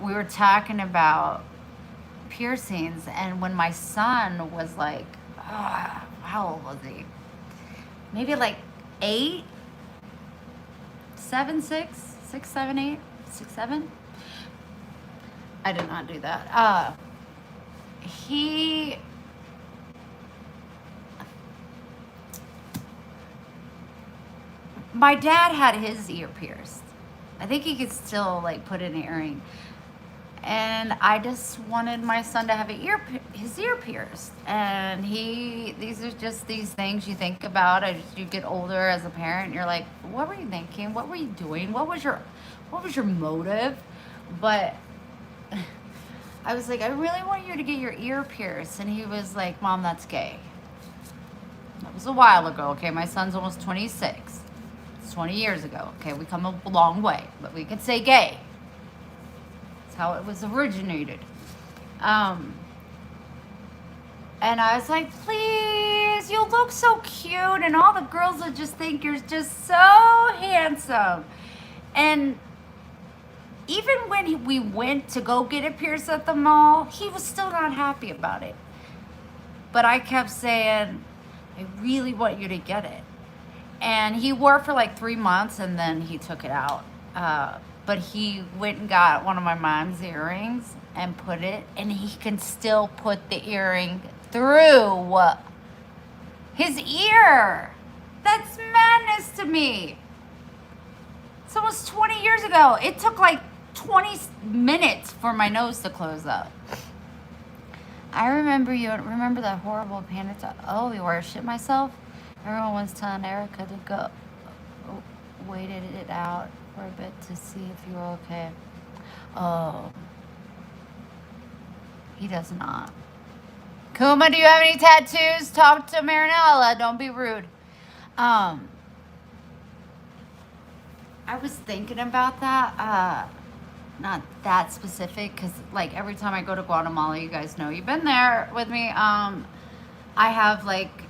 we were talking about piercings, and when my son was like, how old was he? Maybe like 8, 7, 6, 6, 7, 8, 6, 7. I did not do that. He My dad had his ear pierced. I think he could still like put in an earring. And I just wanted my son to have his ear pierced. And these are just these things you think about as you get older as a parent. You're like, what were you thinking? What were you doing? What was your motive? But I was like, I really want you to get your ear pierced. And he was like, Mom, that's gay. That was a while ago, okay? My son's almost 26. It's 20 years ago, okay? We come a long way, but we could say gay. That's how it was originated. And I was like, please, you look so cute, and all the girls would just think you're just so handsome. And even when we went to go get it pierced at the mall, he was still not happy about it. But I kept saying, I really want you to get it. And he wore it for like 3 months, and then he took it out. But he went and got one of my mom's earrings and put it, and he can still put the earring through his ear. That's madness to me. It's almost 20 years ago. It took like 20 minutes for my nose to close up. I remember remember that horrible panic attack? Oh, where I shit myself? Everyone was telling Erica to go waited it out for a bit to see if you were okay. Oh, he does not. Kuma, do you have any tattoos? Talk to Marinella. Don't be rude. I was thinking about that. Not that specific, because like every time I go to Guatemala, you guys know, you've been there with me. I have like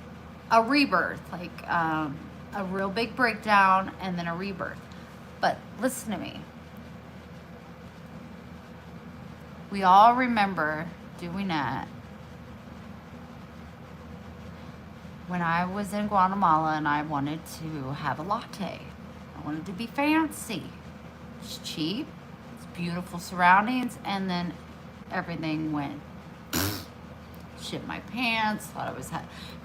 a rebirth, like a real big breakdown and then a rebirth. But listen to me. We all remember, do we not, when I was in Guatemala and I wanted to have a latte. I wanted to be fancy. It's cheap. It's beautiful surroundings. And then everything went shit my pants. Thought I was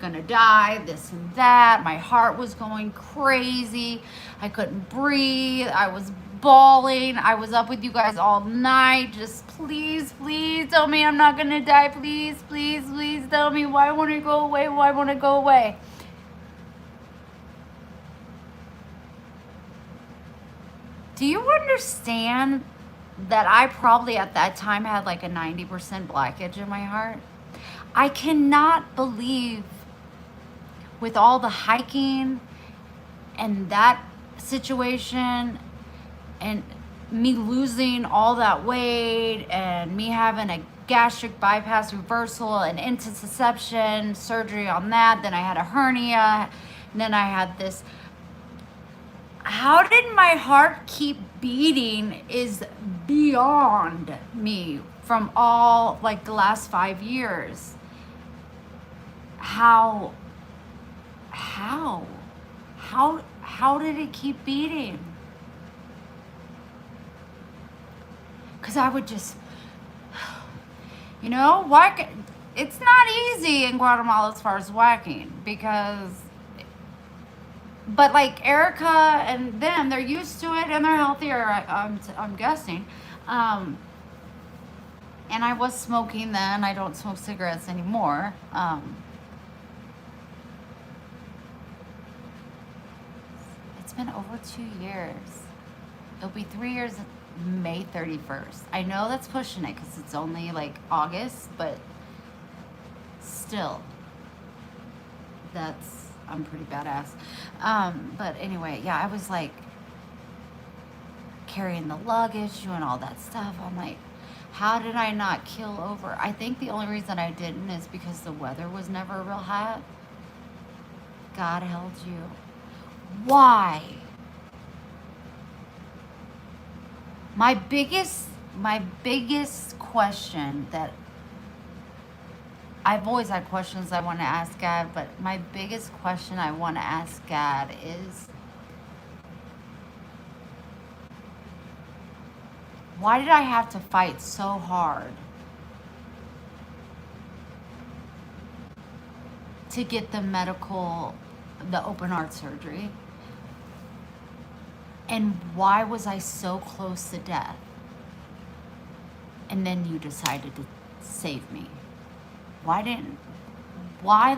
gonna die. This and that. My heart was going crazy. I couldn't breathe. I was bawling. I was up with you guys all night. Just please tell me I'm not gonna die. Please tell me why I want to go away. Why I want to go away. Do you understand that I probably at that time had like a 90% blockage in my heart? I cannot believe, with all the hiking and that situation and me losing all that weight and me having a gastric bypass reversal and intussusception surgery on that, then I had a hernia, and then I had this. How did my heart keep beating is beyond me from all like the last 5 years. How did it keep beating? Because I would just, whack. It's not easy in Guatemala as far as whacking, but like Erica and them, they're used to it and they're healthier, I'm guessing. And I was smoking then. I don't smoke cigarettes anymore. It's been over 2 years. It'll be 3 years May 31st. I know that's pushing it because it's only like August, but still, I'm pretty badass. But anyway, yeah, I was like carrying the luggage, doing all that stuff. I'm like, how did I not keel over? I think the only reason I didn't is because the weather was never real hot. God held you. Why? My biggest question that I've always had questions I want to ask God, but my biggest question I want to ask God is, why did I have to fight so hard to get the open heart surgery? And why was I so close to death? And then you decided to save me. Why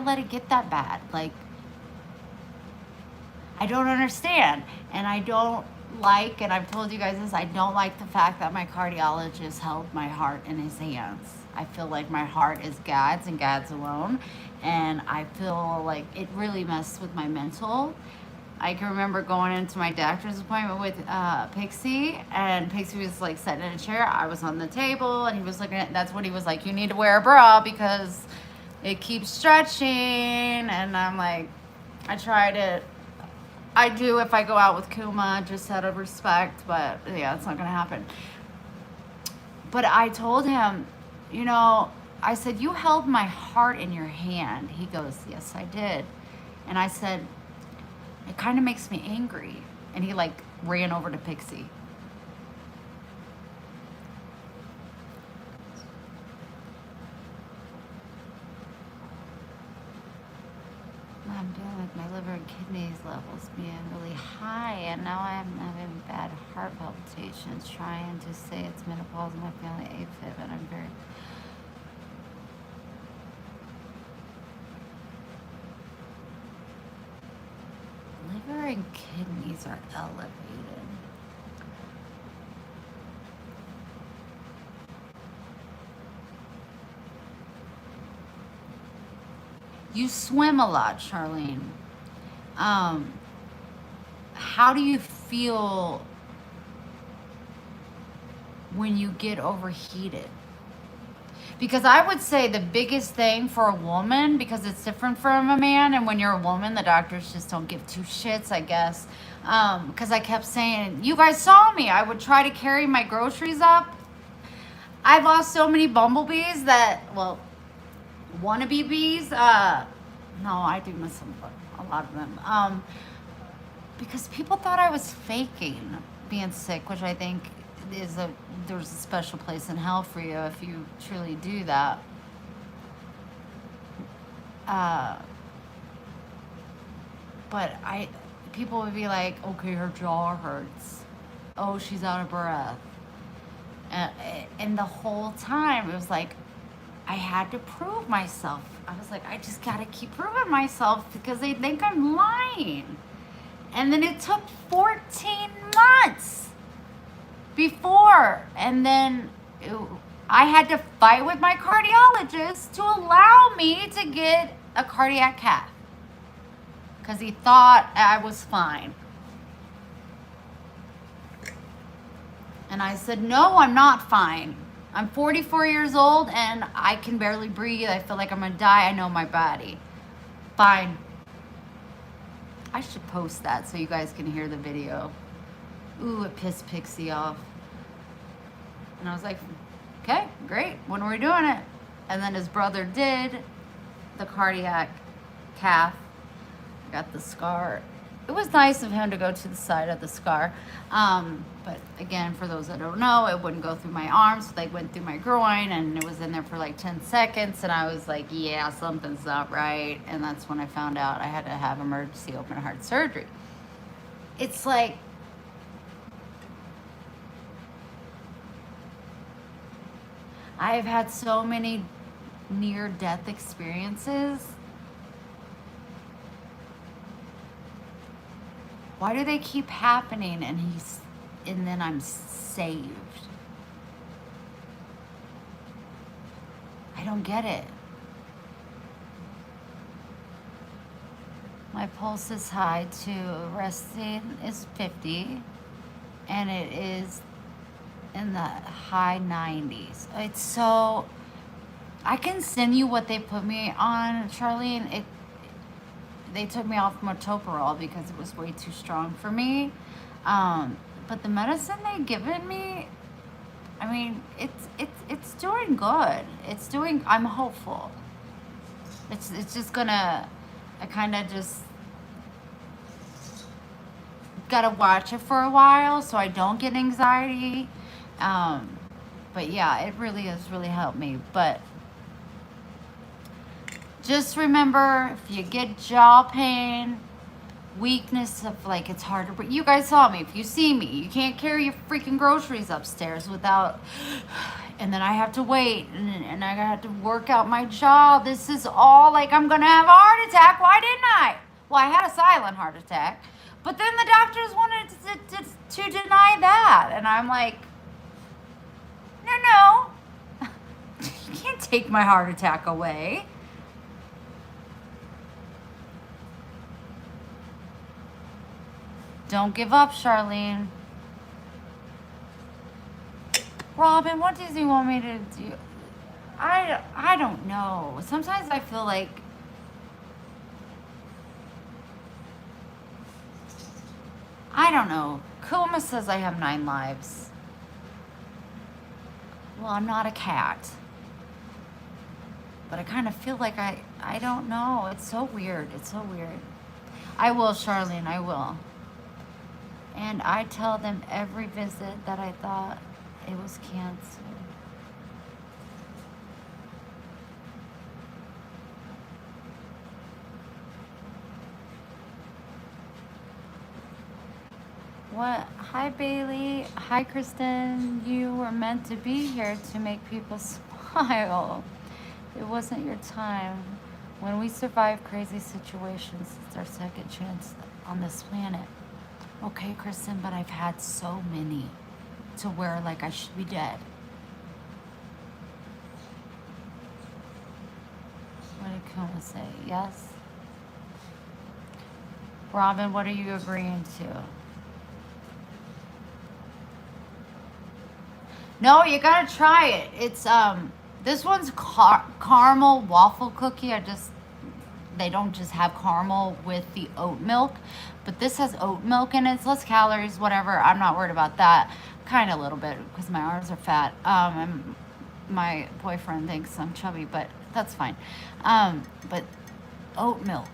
let it get that bad? Like, I don't understand. And I don't like, and I've told you guys this, I don't like the fact that my cardiologist held my heart in his hands. I feel like my heart is God's and God's alone. And I feel like it really messed with my mental. I can remember going into my doctor's appointment with Pixie, and Pixie was like sitting in a chair. I was on the table, and he was looking at, that's when he was like, you need to wear a bra because it keeps stretching. And I'm like, I do if I go out with Kuma, just out of respect, but yeah, it's not gonna happen. But I told him, I said, you held my heart in your hand. He goes, yes, I did. And I said, it kind of makes me angry. And he like ran over to Pixie. I'm feeling like my liver and kidneys levels being really high, and now I'm having bad heart palpitations, trying to say it's menopause and I'm feeling AFib, and I'm very... Liver and kidneys are elevated. You swim a lot, Charlene. How do you feel when you get overheated? Because I would say the biggest thing for a woman, because it's different from a man, and when you're a woman, the doctors just don't give two shits, I guess. Because I kept saying, you guys saw me. I would try to carry my groceries up. I've lost so many bumblebees that, well, wannabe bees. No, I do miss a lot of them. Because people thought I was faking being sick, which I think there's a special place in hell for you if you truly do that. But people would be like, okay, her jaw hurts. Oh, she's out of breath. And the whole time it was like, I had to prove myself. I was like, I just gotta keep proving myself because they think I'm lying. And then it took 14 months before, and then I had to fight with my cardiologist to allow me to get a cardiac cath because he thought I was fine. And I said, no, I'm not fine. I'm 44 years old and I can barely breathe. I feel like I'm gonna die. I know my body. Fine. I should post that so you guys can hear the video. Ooh, it pissed Pixie off. And I was like, okay, great. When are we doing it? And then his brother did the cardiac cath. Got the scar. It was nice of him to go to the side of the scar. But again, for those that don't know, it wouldn't go through my arm, so they went through my groin, and it was in there for like 10 seconds, and I was like, yeah, something's not right. And that's when I found out I had to have emergency open heart surgery. It's like, I've had so many near-death experiences. Why do they keep happening? And and then I'm saved. I don't get it. My pulse is high too. Resting is 50, and it is in the high 90s. It's so. I can send you what they put me on, Charlene. They took me off metoprolol because it was way too strong for me. But the medicine they given me, I mean, it's doing good. It's doing. I'm hopeful. It's just gonna. I kind of just gotta watch it for a while so I don't get anxiety. But yeah, it really has really helped me. But just remember, if you get jaw pain, weakness of like it's hard to breathe. You guys saw me. If you see me, you can't carry your freaking groceries upstairs without, and then I have to wait, and I have to work out my jaw. This is all like I'm gonna have a heart attack. Why didn't I? Well, I had a silent heart attack, but then the doctors wanted to deny that, and I'm like, no, you can't take my heart attack away. Don't give up, Charlene. Robin, what does he want me to do? I don't know. Sometimes I feel like I don't know. Kuma says I have 9 lives. Well, I'm not a cat. But I kind of feel like I don't know. It's so weird. It's so weird. I will, Charlene, I will. And I tell them every visit that I thought it was cancer. What? Hi, Bailey. Hi, Kristen. You were meant to be here to make people smile. It wasn't your time. When we survive crazy situations, it's our second chance on this planet. Okay, Kristen, but I've had so many to where like I should be dead. What did Kuma say? Yes? Robin, what are you agreeing to? No, you gotta try it. It's this one's caramel waffle cookie. They don't just have caramel with the oat milk, but this has oat milk in it. It's less calories, whatever. I'm not worried about that. Kind of a little bit because my arms are fat. And my boyfriend thinks I'm chubby, but that's fine. But oat milk,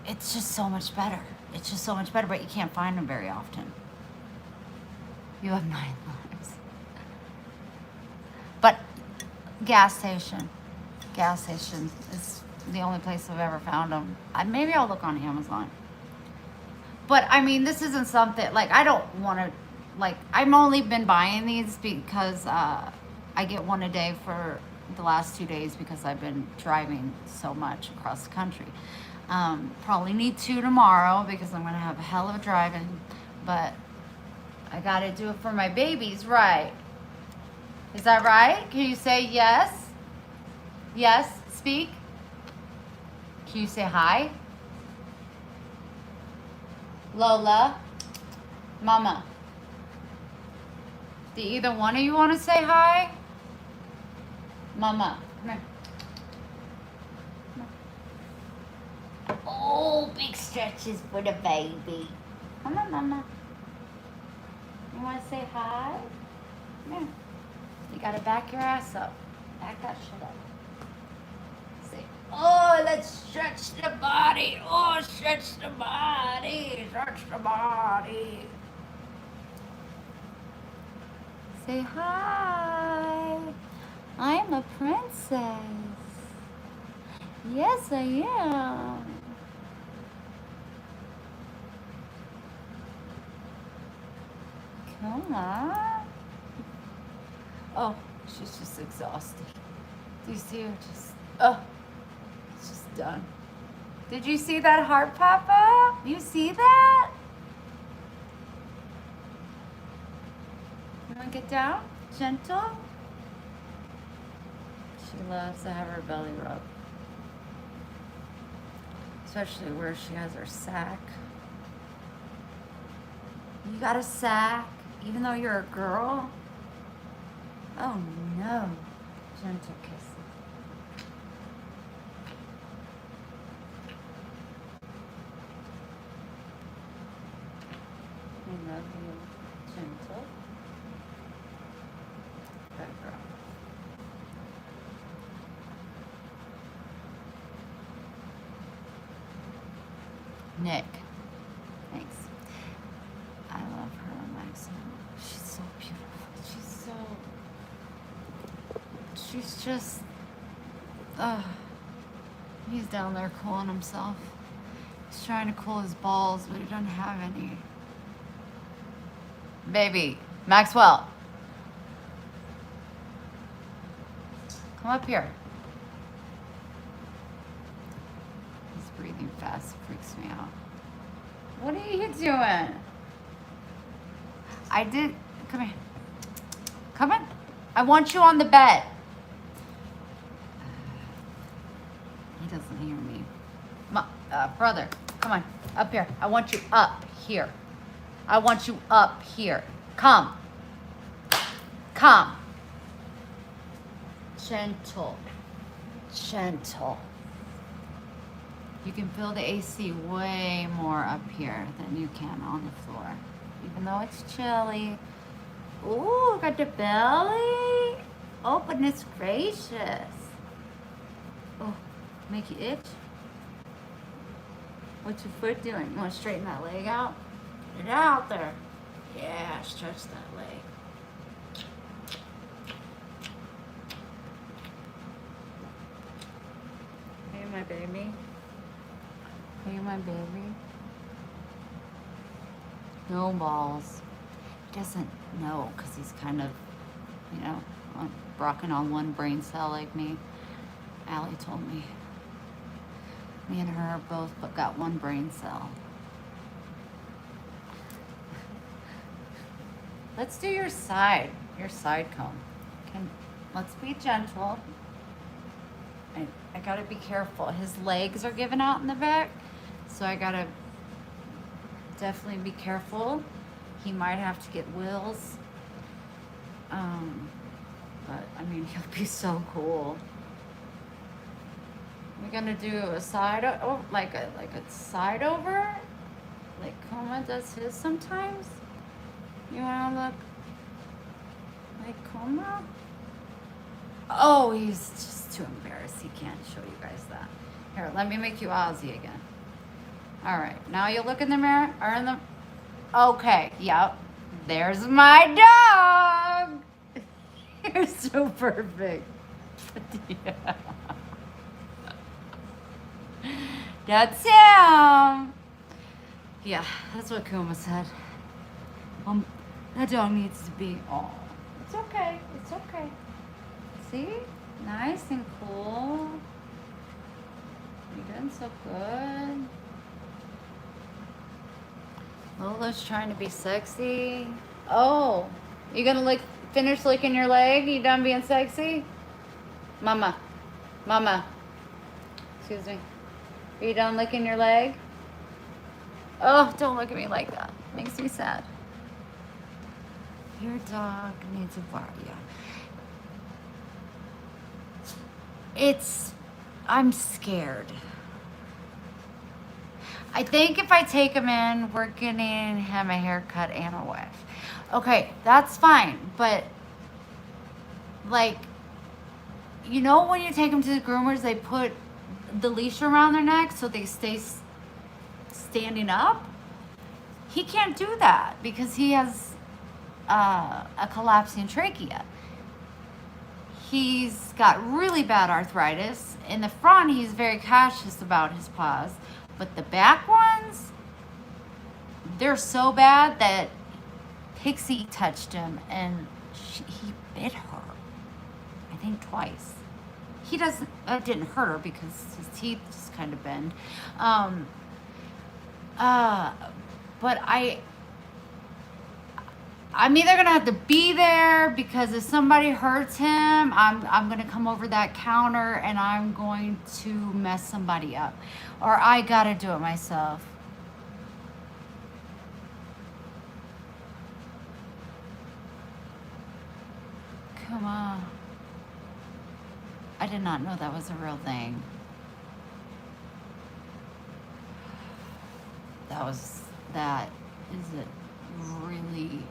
it's just so much better. It's just so much better, but you can't find them very often. You have 9 lives. But gas station is the only place I've ever found them. Maybe I'll look on Amazon. But I mean, this isn't something like I don't want to like. I've only been buying these because I get one a day for the last 2 days because I've been driving so much across the country. Probably need 2 tomorrow because I'm gonna have a hell of a driving. But I gotta do it for my babies, right? Is that right? Can you say yes? Yes, speak. Can you say hi? Lola, Mama. Do either one of you want to say hi? Mama, come here. Come here. Oh, big stretches for the baby. Come on, Mama. You want to say hi? Come here. You gotta back your ass up. Back that shit up. Say, oh, let's stretch the body. Oh, stretch the body. Stretch the body. Say hi. I'm a princess. Yes, I am. Come on. Oh, she's just exhausted. Do you see her just, it's just done. Did you see that heart pop up? You see that? want to get down? Gentle? She loves to have her belly rubbed. Especially where she has her sack. You got a sack, even though you're a girl? Oh no. Gentle kisses. I love you, Gentle. Good girl. Nick. Thanks. I love her, Maxine. She's so beautiful. She's just, he's down there cooling himself. He's trying to cool his balls, but he doesn't have any. Baby, Maxwell. Come up here. He's breathing fast, freaks me out. What are you doing? Come here. Come on. I want you on the bed. He doesn't hear me. Brother, come on. Up here. I want you up here. I want you up here. Come. Come. Gentle. Gentle. You can feel the AC way more up here than you can on the floor. Even though it's chilly. Ooh, got the belly. Oh, goodness gracious. Oh, make you itch? What's your foot doing? You want to straighten that leg out? Get it out there. Yeah, stretch that leg. Hey, my baby. Hey, my baby. No balls. He doesn't know because he's kind of, rocking on one brain cell like me. Allie told me. Me and her both but got one brain cell. Let's do your side comb. Let's be gentle. I gotta be careful. His legs are giving out in the back, so I gotta definitely be careful. He might have to get Will's. But I mean, he'll be so cool. We're gonna do a side, like a side over, like Coma does his sometimes. You wanna look like Coma? Oh, he's just too embarrassed. He can't show you guys that. Here, let me make you Ozzy again. All right, now you look in the mirror or in the. Okay, yep. There's my dog. You're so perfect. Yeah. That's him. Yeah, that's what Kuma said. That dog needs to be. Oh, it's okay. It's okay. See? Nice and cool. You're doing so good. Lola's trying to be sexy. Oh, you gonna finish licking your leg? You done being sexy? Mama. Excuse me. Are you done licking your leg? Oh, don't look at me like that. Makes me sad. Your dog needs a bar, yeah. I'm scared. I think if I take him in, we're getting him a haircut and a wash. Okay, that's fine. But, when you take them to the groomers, they put the leash around their neck so they stay standing up? He can't do that because he has a collapsing trachea. He's got really bad arthritis. In the front, he's very cautious about his paws. But the back ones, they're so bad that Pixie touched him and he bit her. I think twice. It didn't hurt her because his teeth just kind of bend. But I I'm either gonna have to be there because if somebody hurts him, I'm gonna come over that counter and I'm going to mess somebody up, or I gotta do it myself. Come on. I did not know that was a real thing. That is a really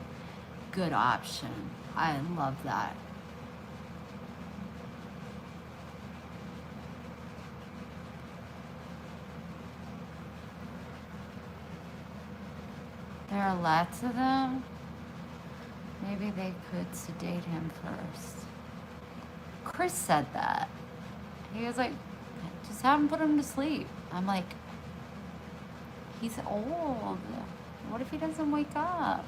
good option. I love that. There are lots of them. Maybe they could sedate him first. Chris said that. He was like, just have him put him to sleep. I'm like, he's old. What if he doesn't wake up?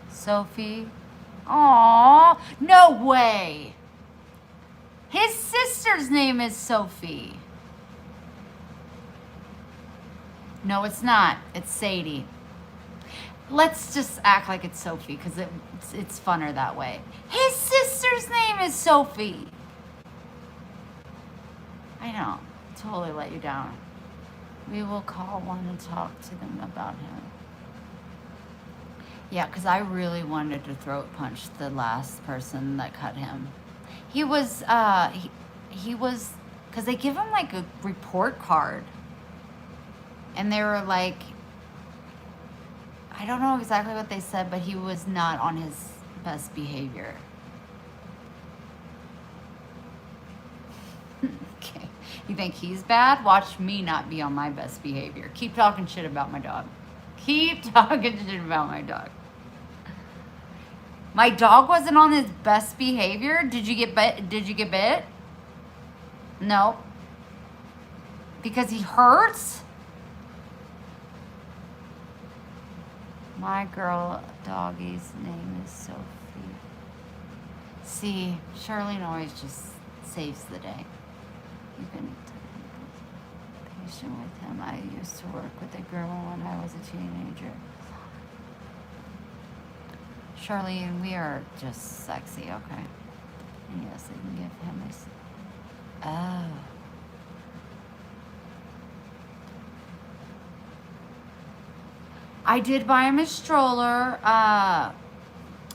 Sophie? Aw, no way. His sister's name is Sophie. No, it's not. It's Sadie. Let's just act like it's Sophie because it's funner that way. His sister's name is Sophie. I know. Totally let you down. We will call one and talk to them about him. Yeah, because I really wanted to throat punch the last person that cut him. He was, he was, because they give him like a report card. And they were like, I don't know exactly what they said, but he was not on his best behavior. Okay. You think he's bad? Watch me not be on my best behavior. Keep talking shit about my dog. Keep talking shit about my dog. My dog wasn't on his best behavior. Did you get bit? Did you get bit? No. Because he hurts? My girl doggie's name is Sophie. See, Charlene always just saves the day. You can be patient with him. I used to work with a girl when I was a teenager. Charlene, we are just sexy, okay? And yes, I can give him this. Oh. I did buy him a stroller.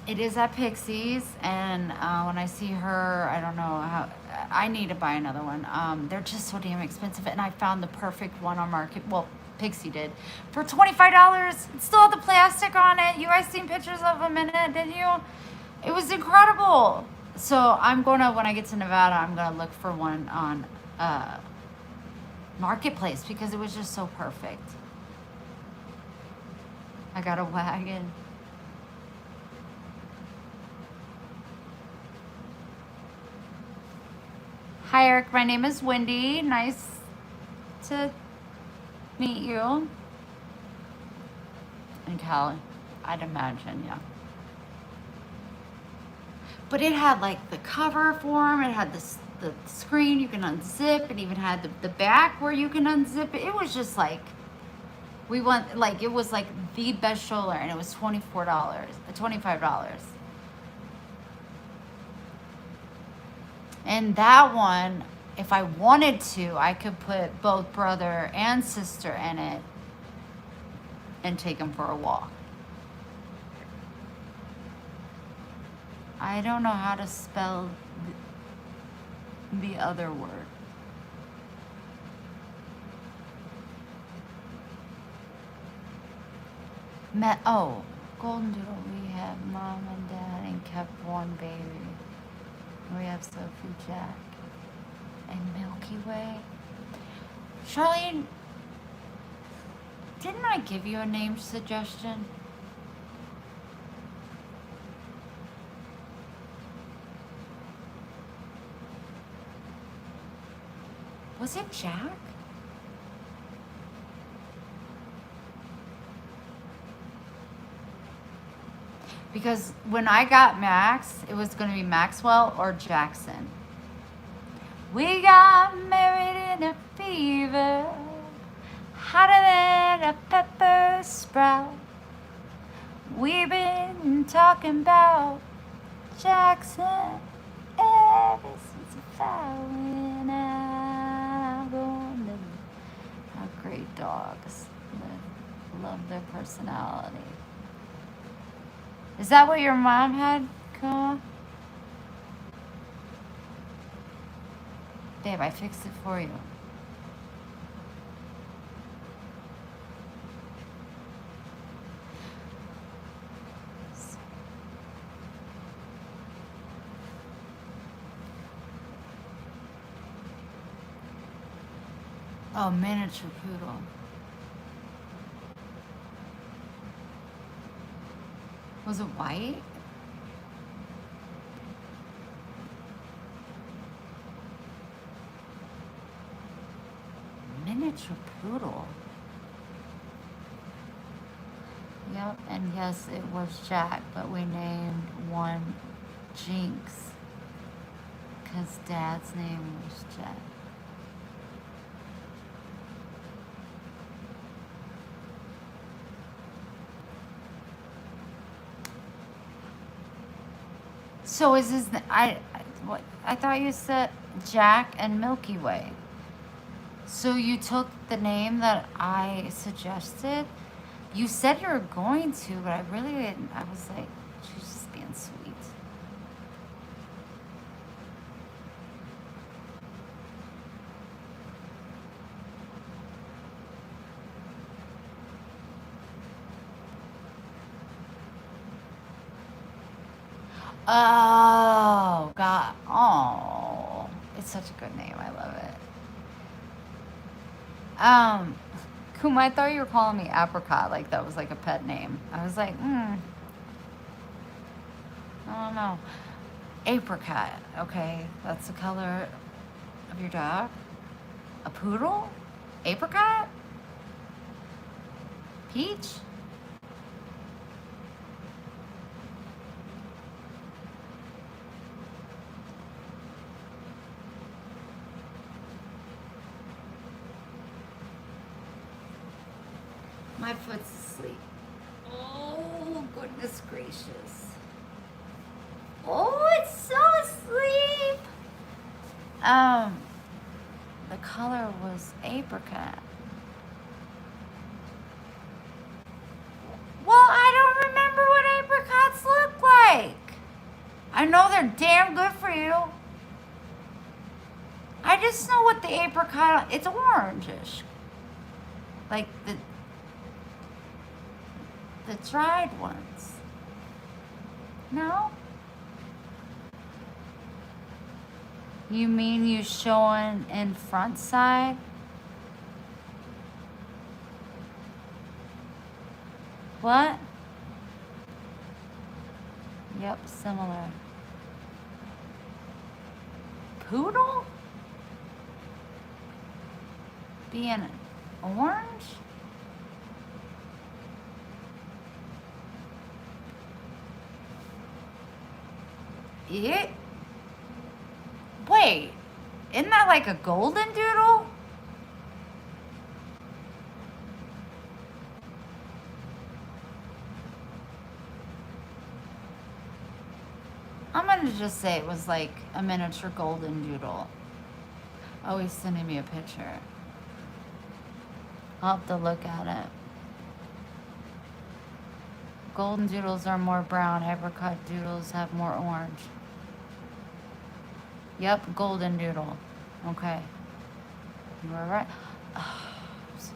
It is at Pixie's, and when I see her, I don't know how. I need to buy another one. They're just so damn expensive, and I found the perfect one on Market. Well, Pixie did for $25. It still had the plastic on it. You guys seen pictures of them in it, didn't you? It was incredible. So I'm gonna, when I get to Nevada, I'm gonna look for one on Marketplace because it was just so perfect. I got a wagon. Hi, Eric. My name is Wendy. Nice to meet you. And Callie, I'd imagine, yeah. But it had like the cover for him. It had the screen you can unzip. It even had the back where you can unzip it. It was just like, we went, like, it was like the best stroller, and it was $25. And that one, if I wanted to, I could put both brother and sister in it and take them for a walk. I don't know how to spell the other word. Golden Doodle. We have mom and dad and kept one baby. We have Sophie, Jack, and Milky Way. Charlene, didn't I give you a name suggestion? Was it Jack? Because when I got Max, it was going to be Maxwell or Jackson. We got married in a fever. talking about Jackson ever since I found out. How great dogs love their personality. Is that what your mom had, Kuma? Babe, I fixed it for you. Oh, miniature poodle. Was it white? Miniature poodle. Yep, and yes, it was Jack, but we named one Jinx because Dad's name was Jack. So is his? What? I thought you said Jack and Milky Way. So you took the name that I suggested. You said you were going to, but I really didn't. I was like, she's just being sweet. Oh God! Oh, it's such a good name. I love it. Kuma, I thought you were calling me Apricot, like that was like a pet name. I was like, I don't know. Apricot. Okay, that's the color of your dog. A poodle? Apricot? Peach? My foot's asleep. Oh, goodness gracious. Oh, it's so asleep. The color was apricot. Well, I don't remember what apricots look like. I know they're damn good for you. I just know what the apricot, it's orangish. Like the dried ones. No? You mean you showing in front side? What? Yep, similar. Poodle? Being orange? It? Wait, isn't that like a golden doodle? I'm gonna just say it was like a miniature golden doodle. Oh, he's sending me a picture. I'll have to look at it. Golden doodles are more brown. Apricot doodles have more orange. Yep, golden doodle. Okay. You were right. Oh, I'm so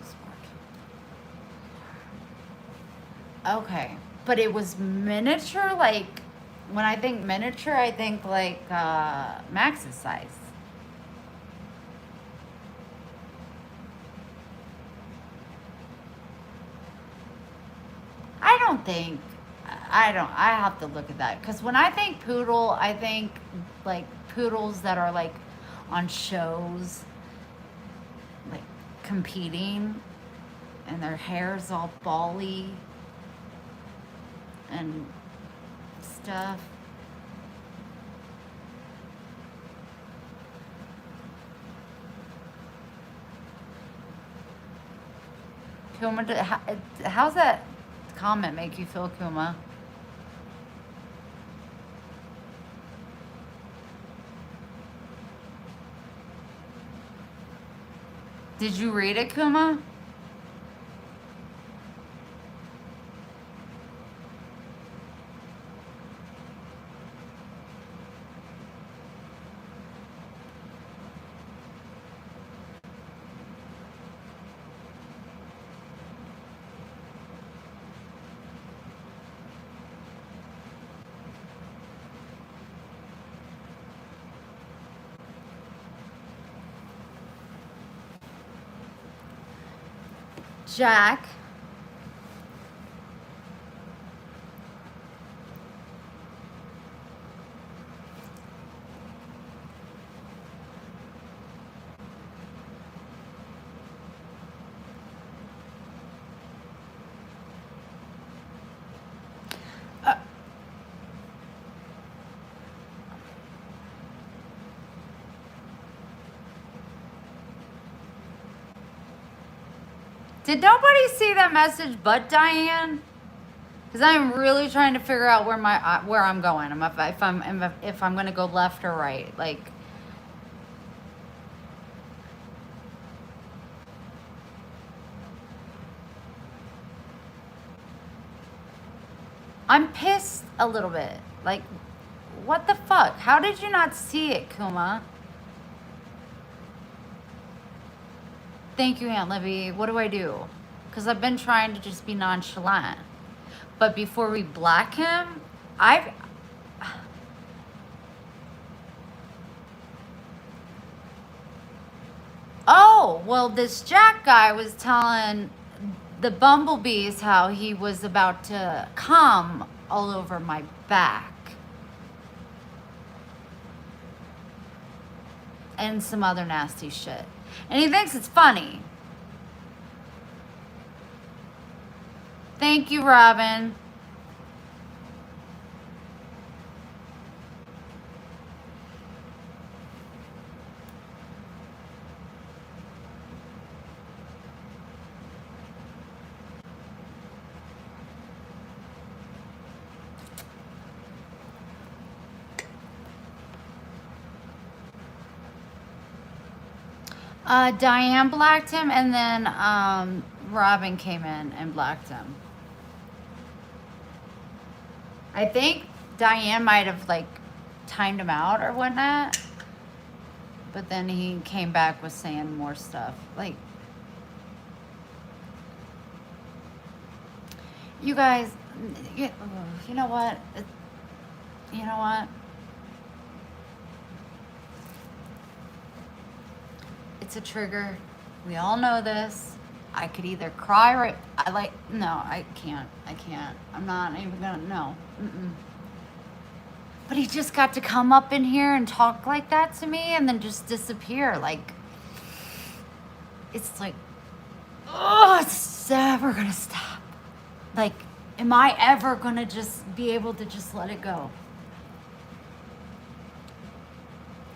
smart. Okay. But it was miniature, like, when I think miniature, I think like Max's size. I have to look at that. Because when I think poodle, I think like poodles that are like on shows, like competing, and their hair's all bally and stuff. Kuma, how's that comment make you feel, Kuma? Did you read it, Kuma? Jack. Did nobody see that message but Diane? Because I'm really trying to figure out where I'm going. If I'm gonna go left or right. Like, I'm pissed a little bit. Like, what the fuck? How did you not see it, Kuma? Thank you, Aunt Libby. What do I do? Because I've been trying to just be nonchalant. But before we black him, Oh, well, this Jack guy was telling the bumblebees how he was about to come all over my back. And some other nasty shit. And he thinks it's funny. Thank you, Robin. Diane blacked him, and then Robin came in and blacked him. I think Diane might have like timed him out or whatnot, but then he came back with saying more stuff. Like, you guys, you know what? You know what? It's a trigger. We all know this. I could either cry or no, I can't. I'm not even gonna, no. But he just got to come up in here and talk like that to me and then just disappear. Like, it's like, oh, it's never gonna stop. Like, am I ever gonna just be able to just let it go?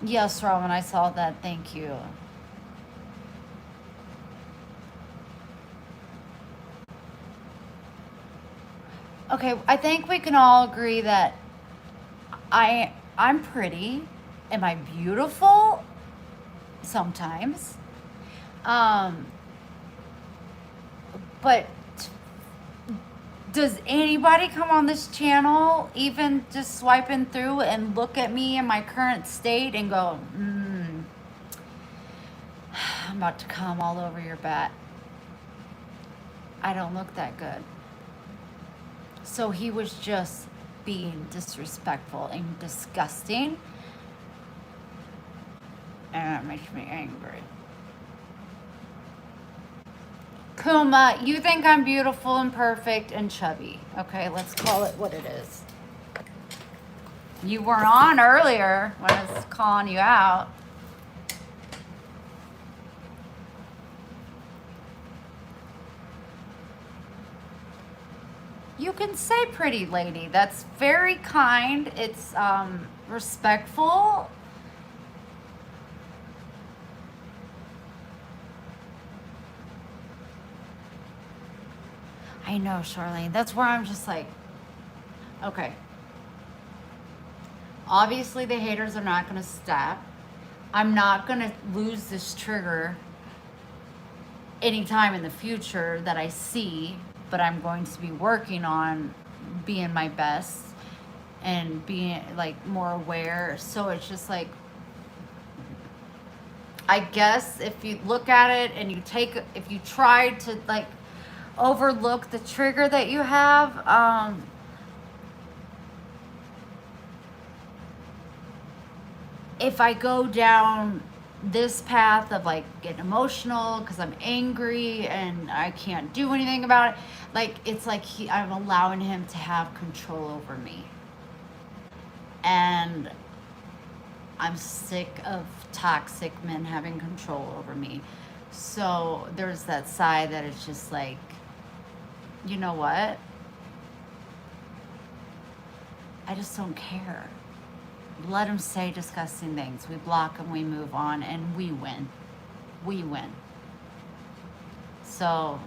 Yes, Robin, I saw that. Thank you. Okay, I think we can all agree that I'm pretty. Am I beautiful? Sometimes. But does anybody come on this channel, even just swiping through and look at me in my current state and go, I'm about to come all over your bat? I don't look that good. So he was just being disrespectful and disgusting. And that makes me angry. Kuma, you think I'm beautiful and perfect and chubby. Okay, let's call it what it is. You weren't on earlier when I was calling you out. You can say pretty lady. That's very kind. It's respectful. I know, Charlene. That's where I'm just like, okay. Obviously, the haters are not going to stop. I'm not going to lose this trigger anytime in the future that I see, but I'm going to be working on being my best and being like more aware. So it's just like, I guess if you look at it and if you try to like overlook the trigger that you have, if I go down this path of like getting emotional because I'm angry and I can't do anything about it, like it's like I'm allowing him to have control over me. And I'm sick of toxic men having control over me. So there's that side that it's just like, you know what? I just don't care. Let him say disgusting things. We block him, we move on, and we win. We win. So,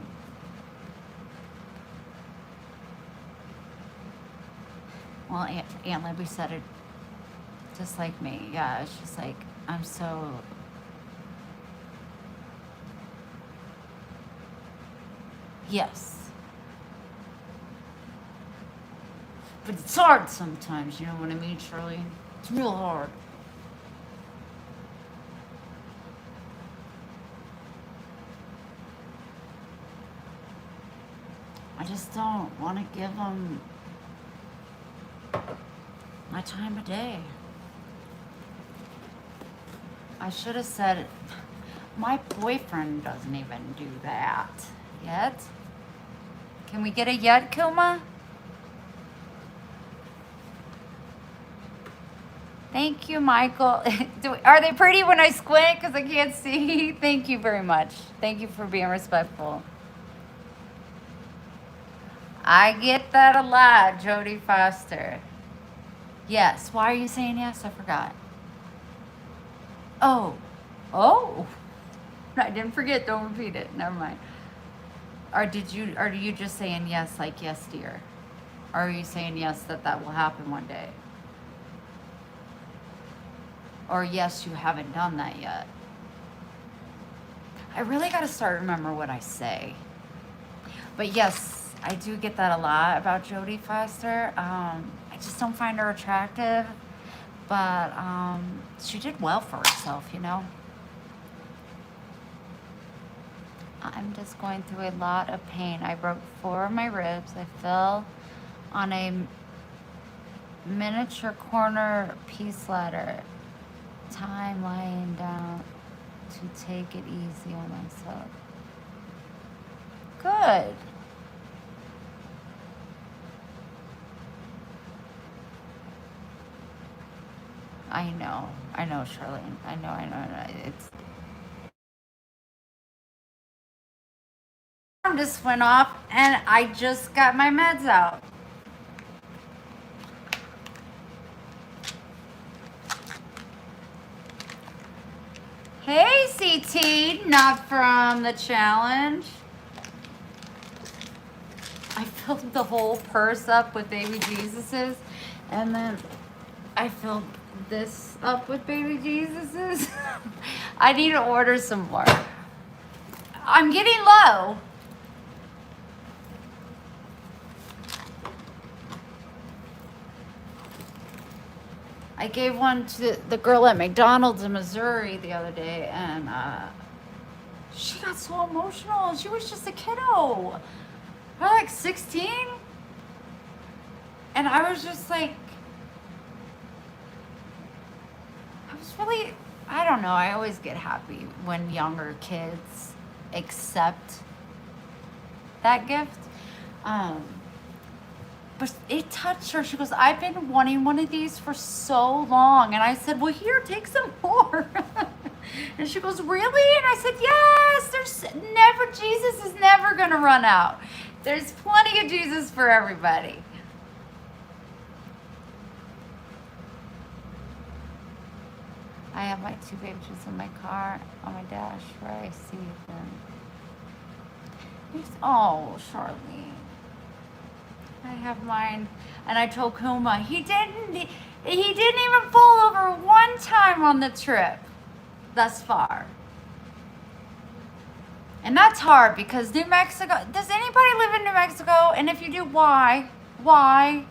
well, Aunt Libby said it just like me. Yeah, it's just like, I'm so... Yes. But it's hard sometimes, you know what I mean, Shirley? It's real hard. I just don't want to give them my time of day. I should have said, my boyfriend doesn't even do that yet. Can we get a yet, Kilma? Thank you, Michael. Are they pretty when I squint because I can't see? Thank you very much. Thank you for being respectful. I get that a lot, Jodie Foster. Yes. Why are you saying yes? I forgot. Oh. I didn't forget. Don't repeat it. Never mind. Or are you just saying yes, like yes, dear? Or are you saying yes that will happen one day? Or yes, you haven't done that yet. I really got to start remember what I say. But yes, I do get that a lot about Jodie Foster. I just don't find her attractive. But she did well for herself, you know. I'm just going through a lot of pain. I broke 4 of my ribs. I fell on a miniature corner piece ladder. Time lying down to take it easy on myself. Good. I know, Charlene. I know. It's just went off and I just got my meds out. Hey, CT, not from the challenge. I filled the whole purse up with baby Jesuses, and then I filled this up with baby Jesuses. I need to order some more. I'm getting low. I gave one to the girl at McDonald's in Missouri the other day, and she got so emotional. She was just a kiddo. Her like 16. And I was just like, I don't know. I always get happy when younger kids accept that gift. But it touched her. She goes, I've been wanting one of these for so long. And I said, well, here, take some more. And she goes, really? And I said, yes, Jesus is never going to run out. There's plenty of Jesus for everybody. I have my 2 babies in my car on my dash where I see them. Oh, Charlene. I have mine, and I told Kuma he didn't even fall over one time on the trip thus far. And that's hard because New Mexico, does anybody live in New Mexico? And if you do, why? Why?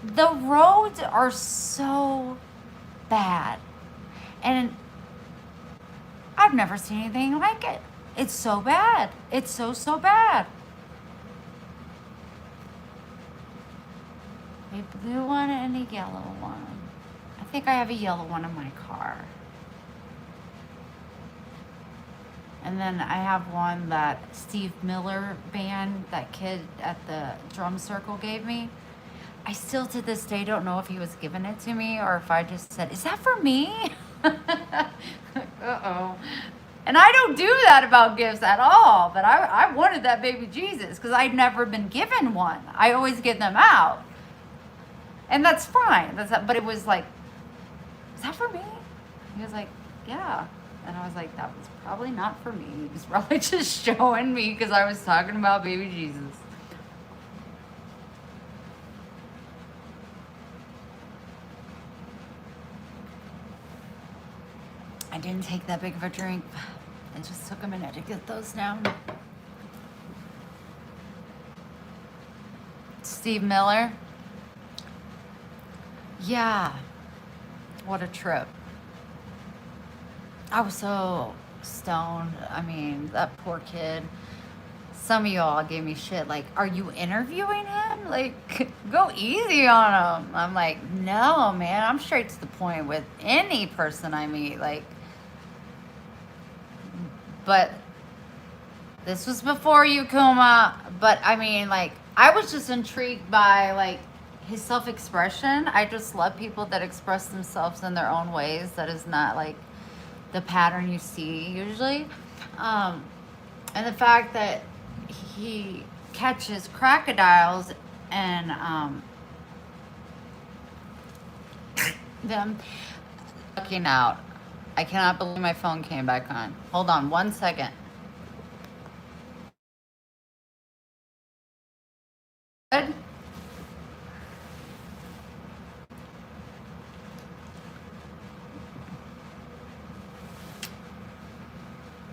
The roads are so bad. And I've never seen anything like it. It's so bad. It's so, so bad. A blue one and a yellow one. I think I have a yellow one in my car. And then I have one that Steve Miller band, that kid at the drum circle gave me. I still to this day don't know if he was giving it to me or if I just said, is that for me? Uh-oh. And I don't do that about gifts at all, but I wanted that baby Jesus because I'd never been given one. I always give them out. And that's fine. But it was like, is that for me? He was like, yeah. And I was like, that was probably not for me. He was probably just showing me because I was talking about baby Jesus. I didn't take that big of a drink. It just took a minute to get those down. Steve Miller. Yeah. What a trip. I was so stoned. I mean, that poor kid. Some of y'all gave me shit like, are you interviewing him? Like, go easy on him. I'm like, no, man. I'm straight to the point with any person I meet. Like, but this was before you, Kuma. But I mean, like, I was just intrigued by, like, his self-expression. I just love people that express themselves in their own ways. That is not, like, the pattern you see usually. And the fact that he catches crocodiles and them looking out. I cannot believe my phone came back on. Hold on 1 second. Good.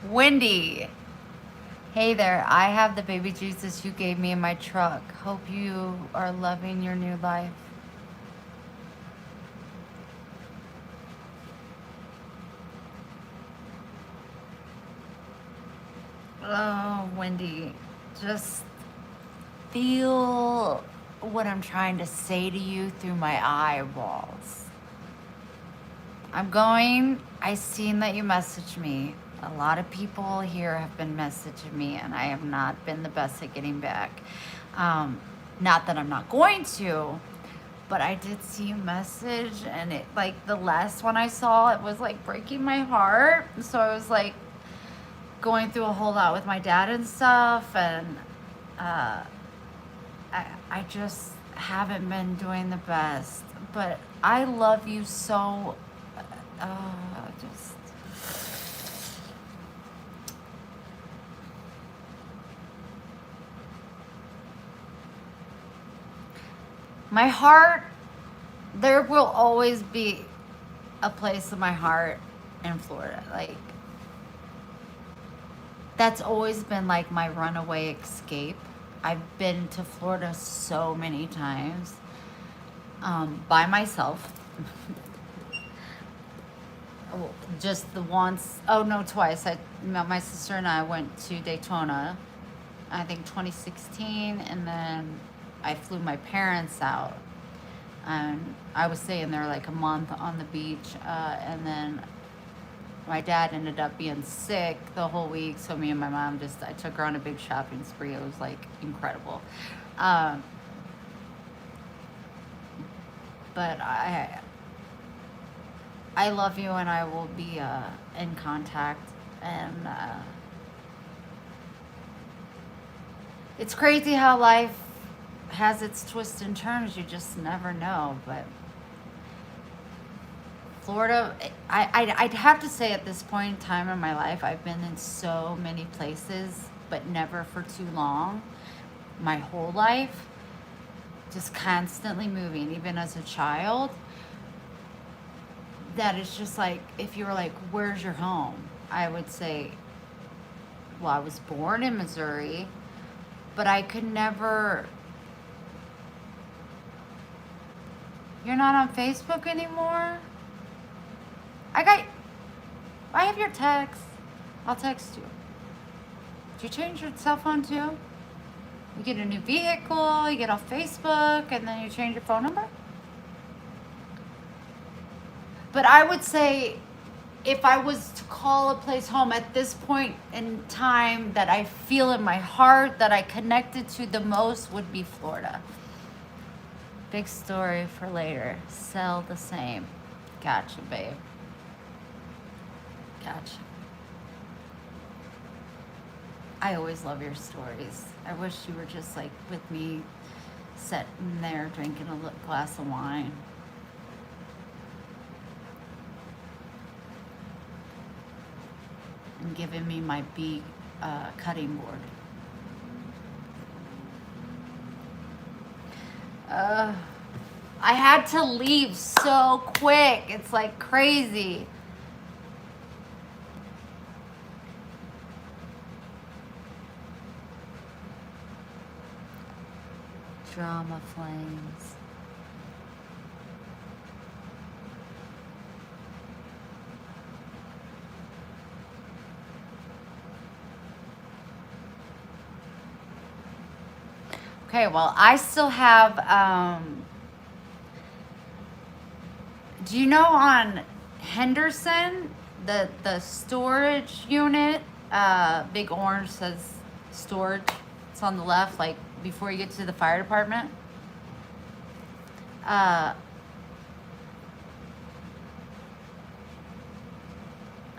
Wendy. Hey there, I have the baby Jesus you gave me in my truck. Hope you are loving your new life. Oh, Wendy, just feel what I'm trying to say to you through my eyeballs. I seen that you messaged me. A lot of people here have been messaging me, and I have not been the best at getting back. Not that I'm not going to, but I did see you message, and it, like, the last one I saw, it was like breaking my heart. So I was like going through a whole lot with my dad and stuff, and I just haven't been doing the best. But I love you so. Just. My heart, there will always be a place in my heart in Florida. Like, that's always been like my runaway escape. I've been to Florida so many times by myself. Just the once, oh no, twice. My sister and I went to Daytona, I think 2016, and then I flew my parents out. And I was staying there like a month on the beach, and then my dad ended up being sick the whole week, so me and my mom I took her on a big shopping spree. It was like incredible. But I love you, and I will be in contact. And it's crazy how life has its twists and turns. You just never know. But Florida, I'd have to say at this point in time in my life, I've been in so many places, but never for too long. My whole life, just constantly moving, even as a child. That it's just like, if you were like, where's your home? I would say, well, I was born in Missouri, but I could never. You're not on Facebook anymore? I got. I have your text. I'll text you. Did you change your cell phone too? You get a new vehicle, you get off Facebook, and then you change your phone number? But I would say if I was to call a place home at this point in time that I feel in my heart that I connected to the most would be Florida. Big story for later. Sell the same. Gotcha, babe. Gotcha. I always love your stories. I wish you were just like with me, sitting there drinking a glass of wine. And giving me my bee cutting board. I had to leave so quick. It's like crazy. Drama flames. Okay, well, I still have, do you know on Henderson, the storage unit, big orange says storage. It's on the left, like before you get to the fire department.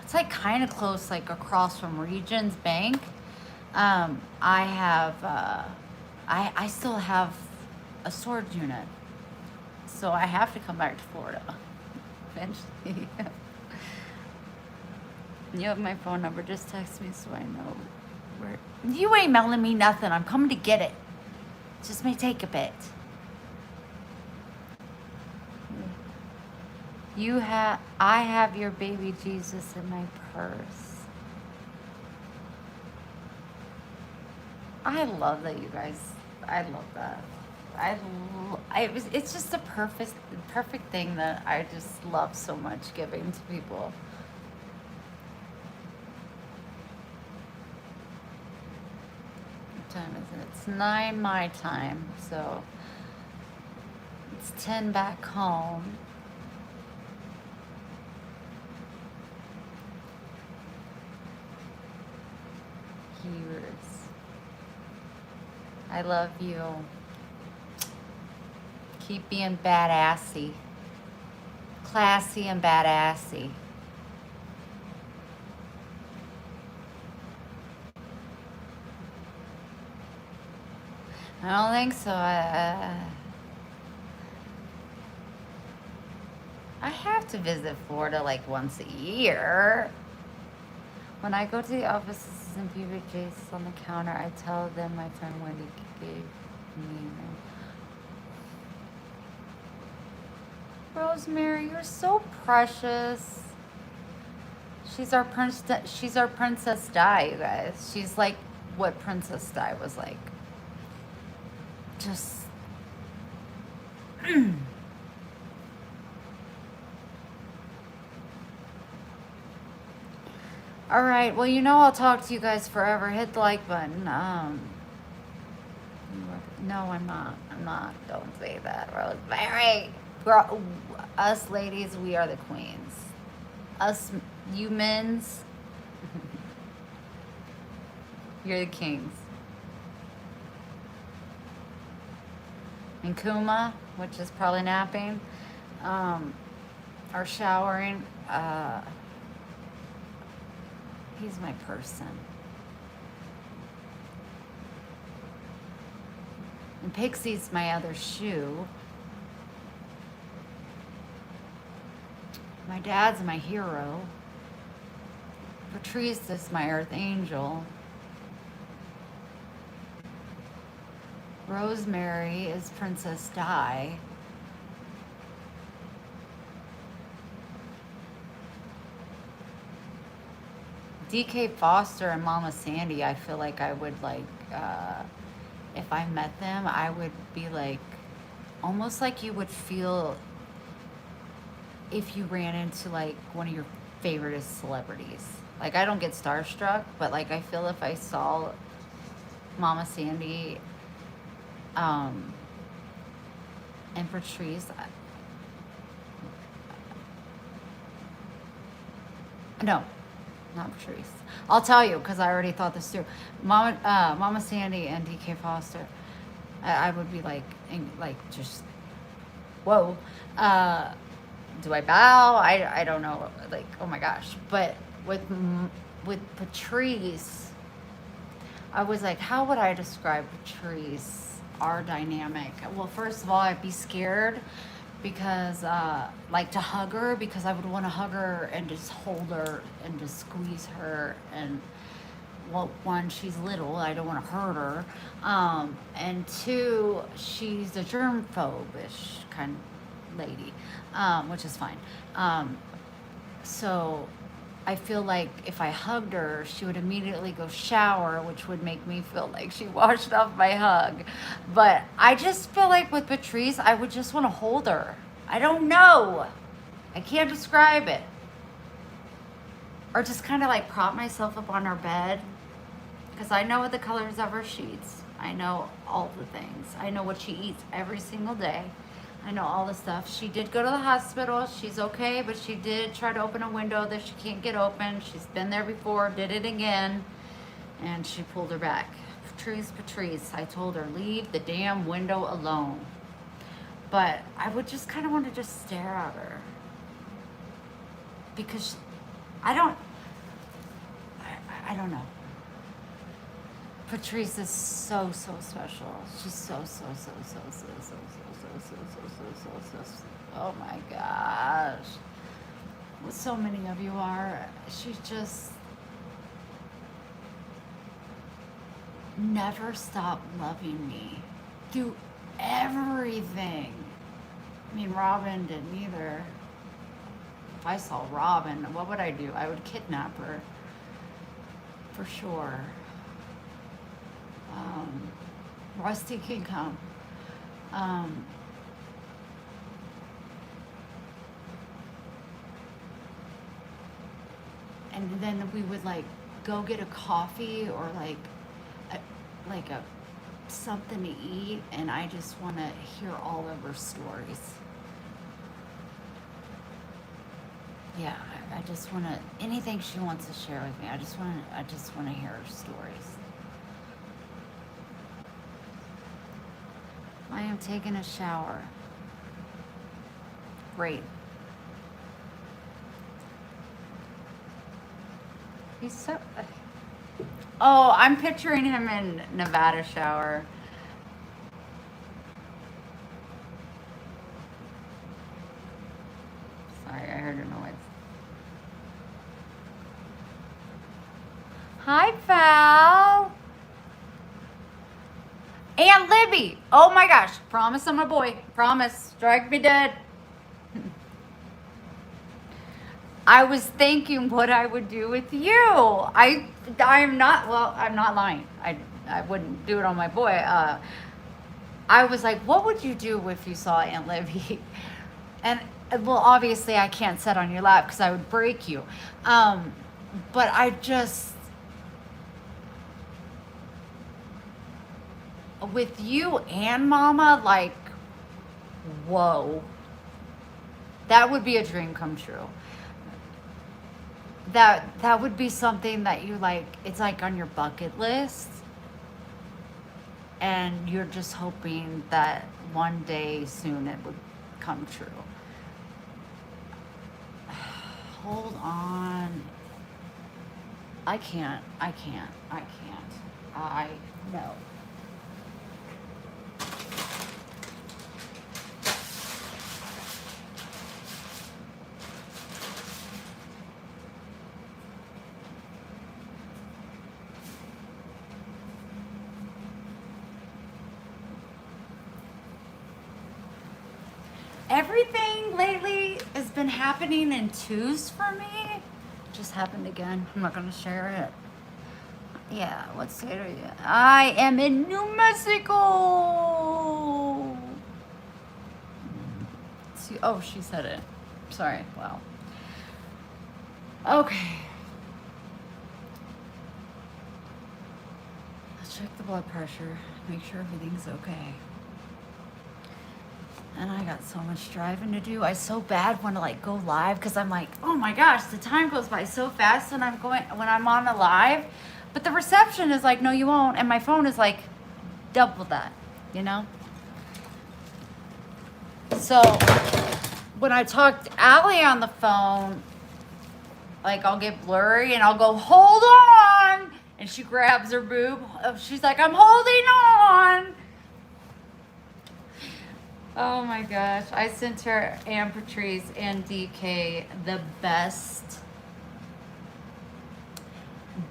It's like kind of close, like across from Regions Bank. I have, I still have a storage unit. So I have to come back to Florida eventually. You have my phone number. Just text me so I know where. You ain't mailing me nothing. I'm coming to get it. Just may take a bit. I have your baby Jesus in my purse. I love that, you guys. I love that. It's just a perfect thing that I just love so much giving to people. What time is it? It's 9 my time, so it's 10 back home. Here's. I love you. Keep being badassy. Classy and badassy. I don't think so. I have to visit Florida like once a year. When I go to the offices and PBJ's on the counter, I tell them my friend Wendy gave me. Rosemary, you're so precious. She's our Princess Di, you guys. She's like what Princess Di was like. Just all right, well, you know I'll talk to you guys forever. Hit the like button. No, I'm not. Don't say that, Rosemary. Us ladies, we are the queens. Us humans, you're the kings. And Kuma, which is probably napping, or showering. He's my person. And Pixie's my other shoe. My dad's my hero. Patrice is my earth angel. Rosemary is Princess Di. DK Foster and Mama Sandy, I feel like I would like, if I met them, I would be like, almost like you would feel if you ran into like one of your favorite celebrities. Like I don't get starstruck, but like I feel if I saw Mama Sandy, and Patrice, no, not Patrice. I'll tell you because I already thought this through. Mama Sandy and DK Foster, I would be like, like just, whoa. Do I bow? I don't know. Like, oh my gosh. But with Patrice, I was like, how would I describe Patrice, our dynamic? Well, first of all, I'd be scared because, like, to hug her because I would want to hug her and just hold her and just squeeze her. And, well, one, she's little. I don't want to hurt her. And two, she's a germ-phobish kind of lady, which is fine. So I feel like if I hugged her, she would immediately go shower, which would make me feel like she washed off my hug. But I just feel like with Patrice, I would just want to hold her. I don't know. I can't describe it. Or just kind of like prop myself up on her bed. Because I know what the colors of her sheets. I know all the things. I know what she eats every single day. I know all the stuff. She did go to the hospital. She's okay, but she did try to open a window that she can't get open. She's been there before, did it again, and she pulled her back. Patrice, I told her, leave the damn window alone. But I would just kind of want to just stare at her. Because I don't know. Patrice is so special. She's so. Oh my gosh. What so many of you are. She's just never stopped loving me through everything. I mean, Robin didn't either. If I saw Robin, what would I do? I would kidnap her. For sure. Rusty can come. And then we would like go get a coffee or like a something to eat, and I just want to hear all of her stories. Yeah, I just want to, anything she wants to share with me, I just want to hear her stories. I am taking a shower. Great. He's so... Oh, I'm picturing him in Nevada shower. Sorry, I heard a noise. Hi, Val. Aunt Libby. Oh my gosh. Promise I'm a boy. Promise. Strike me dead. I was thinking what I would do with you. I'm not lying. I wouldn't do it on my boy. I was like, what would you do if you saw Aunt Libby? And well, obviously I can't sit on your lap because I would break you. But I just, with you and Mama, like, whoa. That would be a dream come true. That would be something that you like, it's like on your bucket list. And you're just hoping that one day soon it would come true. Hold on. I can't. I know. Everything lately has been happening in twos for me. just happened again. I'm not gonna share it. Yeah, what state are you? I am in New Mexico. Oh, she said it. Sorry. Wow. Okay. Let's check the blood pressure. Make sure everything's okay. And I got so much driving to do. I so bad want to like go live because I'm like, oh my gosh, the time goes by so fast when I'm on a live. But the reception is like, no, you won't. And my phone is like double that, you know? So when I talk to Allie on the phone, like I'll get blurry and I'll go, hold on. And she grabs her boob. She's like, I'm holding on. Oh my gosh. I sent her and Patrice and DK the best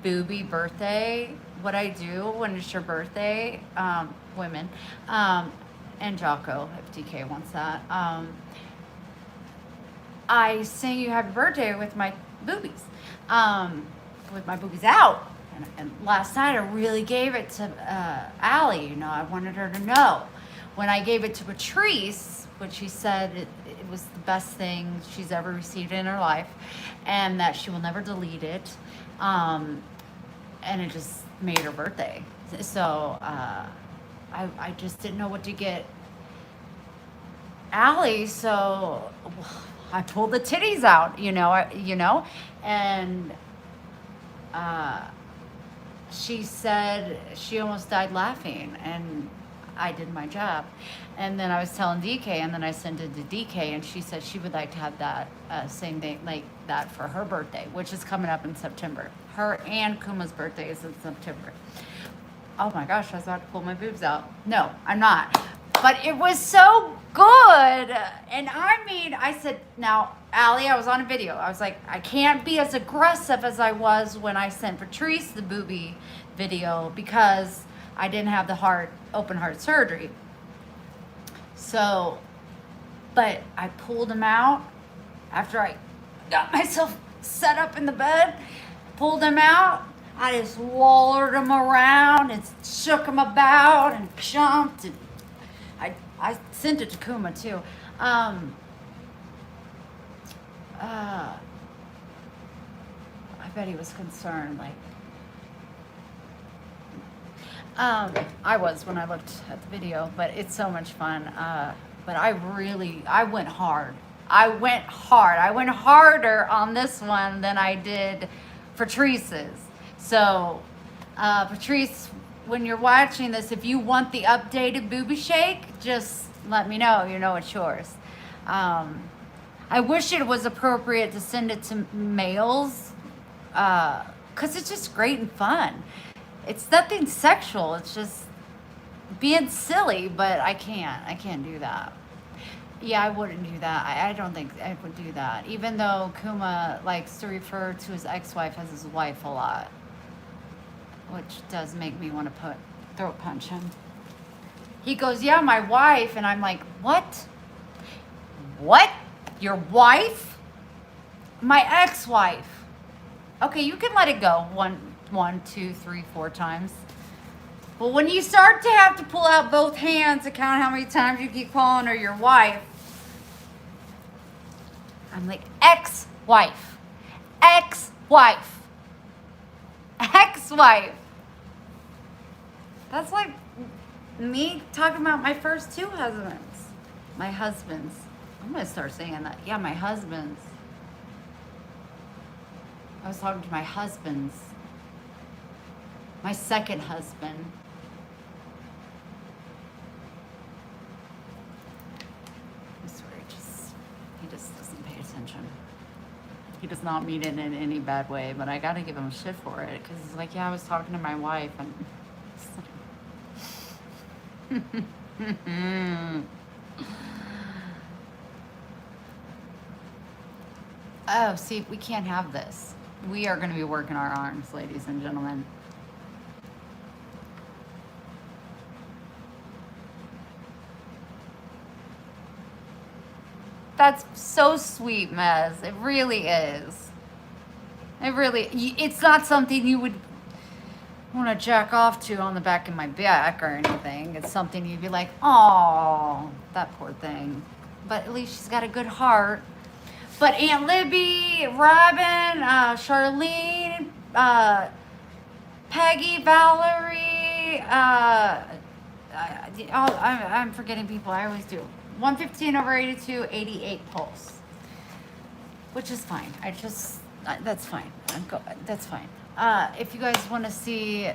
booby birthday. What I do when it's your birthday, women, and Jocko, if DK wants that, I sing you happy birthday with my boobies, with my boobies out. And last night I really gave it to Allie. You know, I wanted her to know. When I gave it to Patrice, which she said it was the best thing she's ever received in her life, and that she will never delete it, and it just made her birthday. So I just didn't know what to get Allie, so I pulled the titties out, and she said she almost died laughing, and I did my job. And then I was telling DK, and then I sent it to DK, and she said she would like to have that same thing like that for her birthday, which is coming up in September. Her and Kuma's birthday is in September. Oh my gosh, I was about to pull my boobs out. No, I'm not. But it was so good. And I mean, I said, now, Allie, I was on a video. I was like, I can't be as aggressive as I was when I sent Patrice the booby video because I didn't have the open heart surgery. So, but I pulled them out after I got myself set up in the bed, pulled them out. I just wallered them around and shook them about and jumped. And I sent it to Kuma too. I bet he was concerned, like, I was when I looked at the video, but it's so much fun. But I went hard. I went harder on this one than I did Patrice's. So, Patrice, when you're watching this, if you want the updated booby shake, just let me know. You know it's yours. I wish it was appropriate to send it to males, because it's just great and fun. It's nothing sexual. It's just being silly, but I can't do that. Yeah, I wouldn't do that. I don't think I would do that. Even though Kuma likes to refer to his ex-wife as his wife a lot, which does make me want to throat punch him. He goes, yeah, my wife. And I'm like, what? What? Your wife? My ex-wife. Okay, you can let it go 1, 2, 3, 4 times. But when you start to have to pull out both hands to count how many times you keep calling her your wife, I'm like, ex-wife. Ex-wife. Ex-wife. That's like me talking about my first 2 husbands. My husbands. I'm going to start saying that. Yeah, my husbands. I was talking to my husbands. My second husband. I swear, he just doesn't pay attention. He does not mean it in any bad way, but I gotta give him shit for it, because he's like, yeah, I was talking to my wife, and oh, see, we can't have this. We are going to be working our arms, ladies and gentlemen. That's so sweet, Mez. It really is. It's not something you would want to jack off to on the back of my back or anything. It's something you'd be like, oh, that poor thing. But at least she's got a good heart. But Aunt Libby, Robin, Charlene, Peggy, Valerie, I'm forgetting people. I always do. 115 over 82, 88 pulse, which is fine. That's fine. That's fine. If you guys want to see,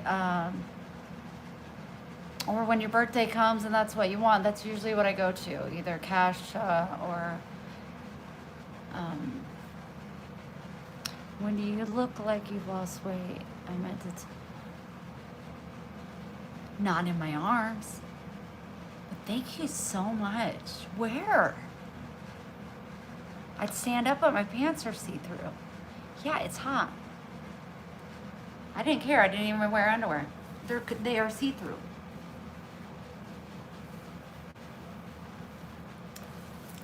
or when your birthday comes and that's what you want, that's usually what I go to, either cash or. When do you look like you've lost weight? I meant it. Not in my arms. But thank you so much. Where? I'd stand up, but my pants are see-through. Yeah, it's hot. I didn't care. I didn't even wear underwear. They are see-through.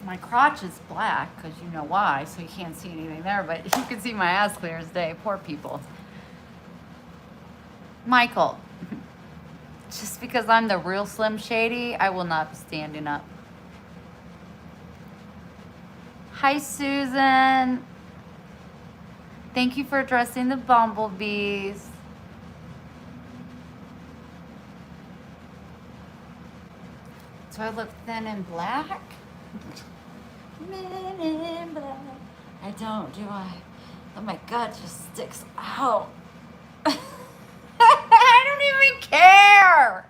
My crotch is black because you know why, so you can't see anything there, but you can see my ass clear as day. Poor people. Michael, just because I'm the real Slim Shady, I will not be standing up. Hi, Susan. Thank you for addressing the bumblebees. Do I look thin and black? Men in black. I don't, do I? Oh, my gut just sticks out. I don't even care.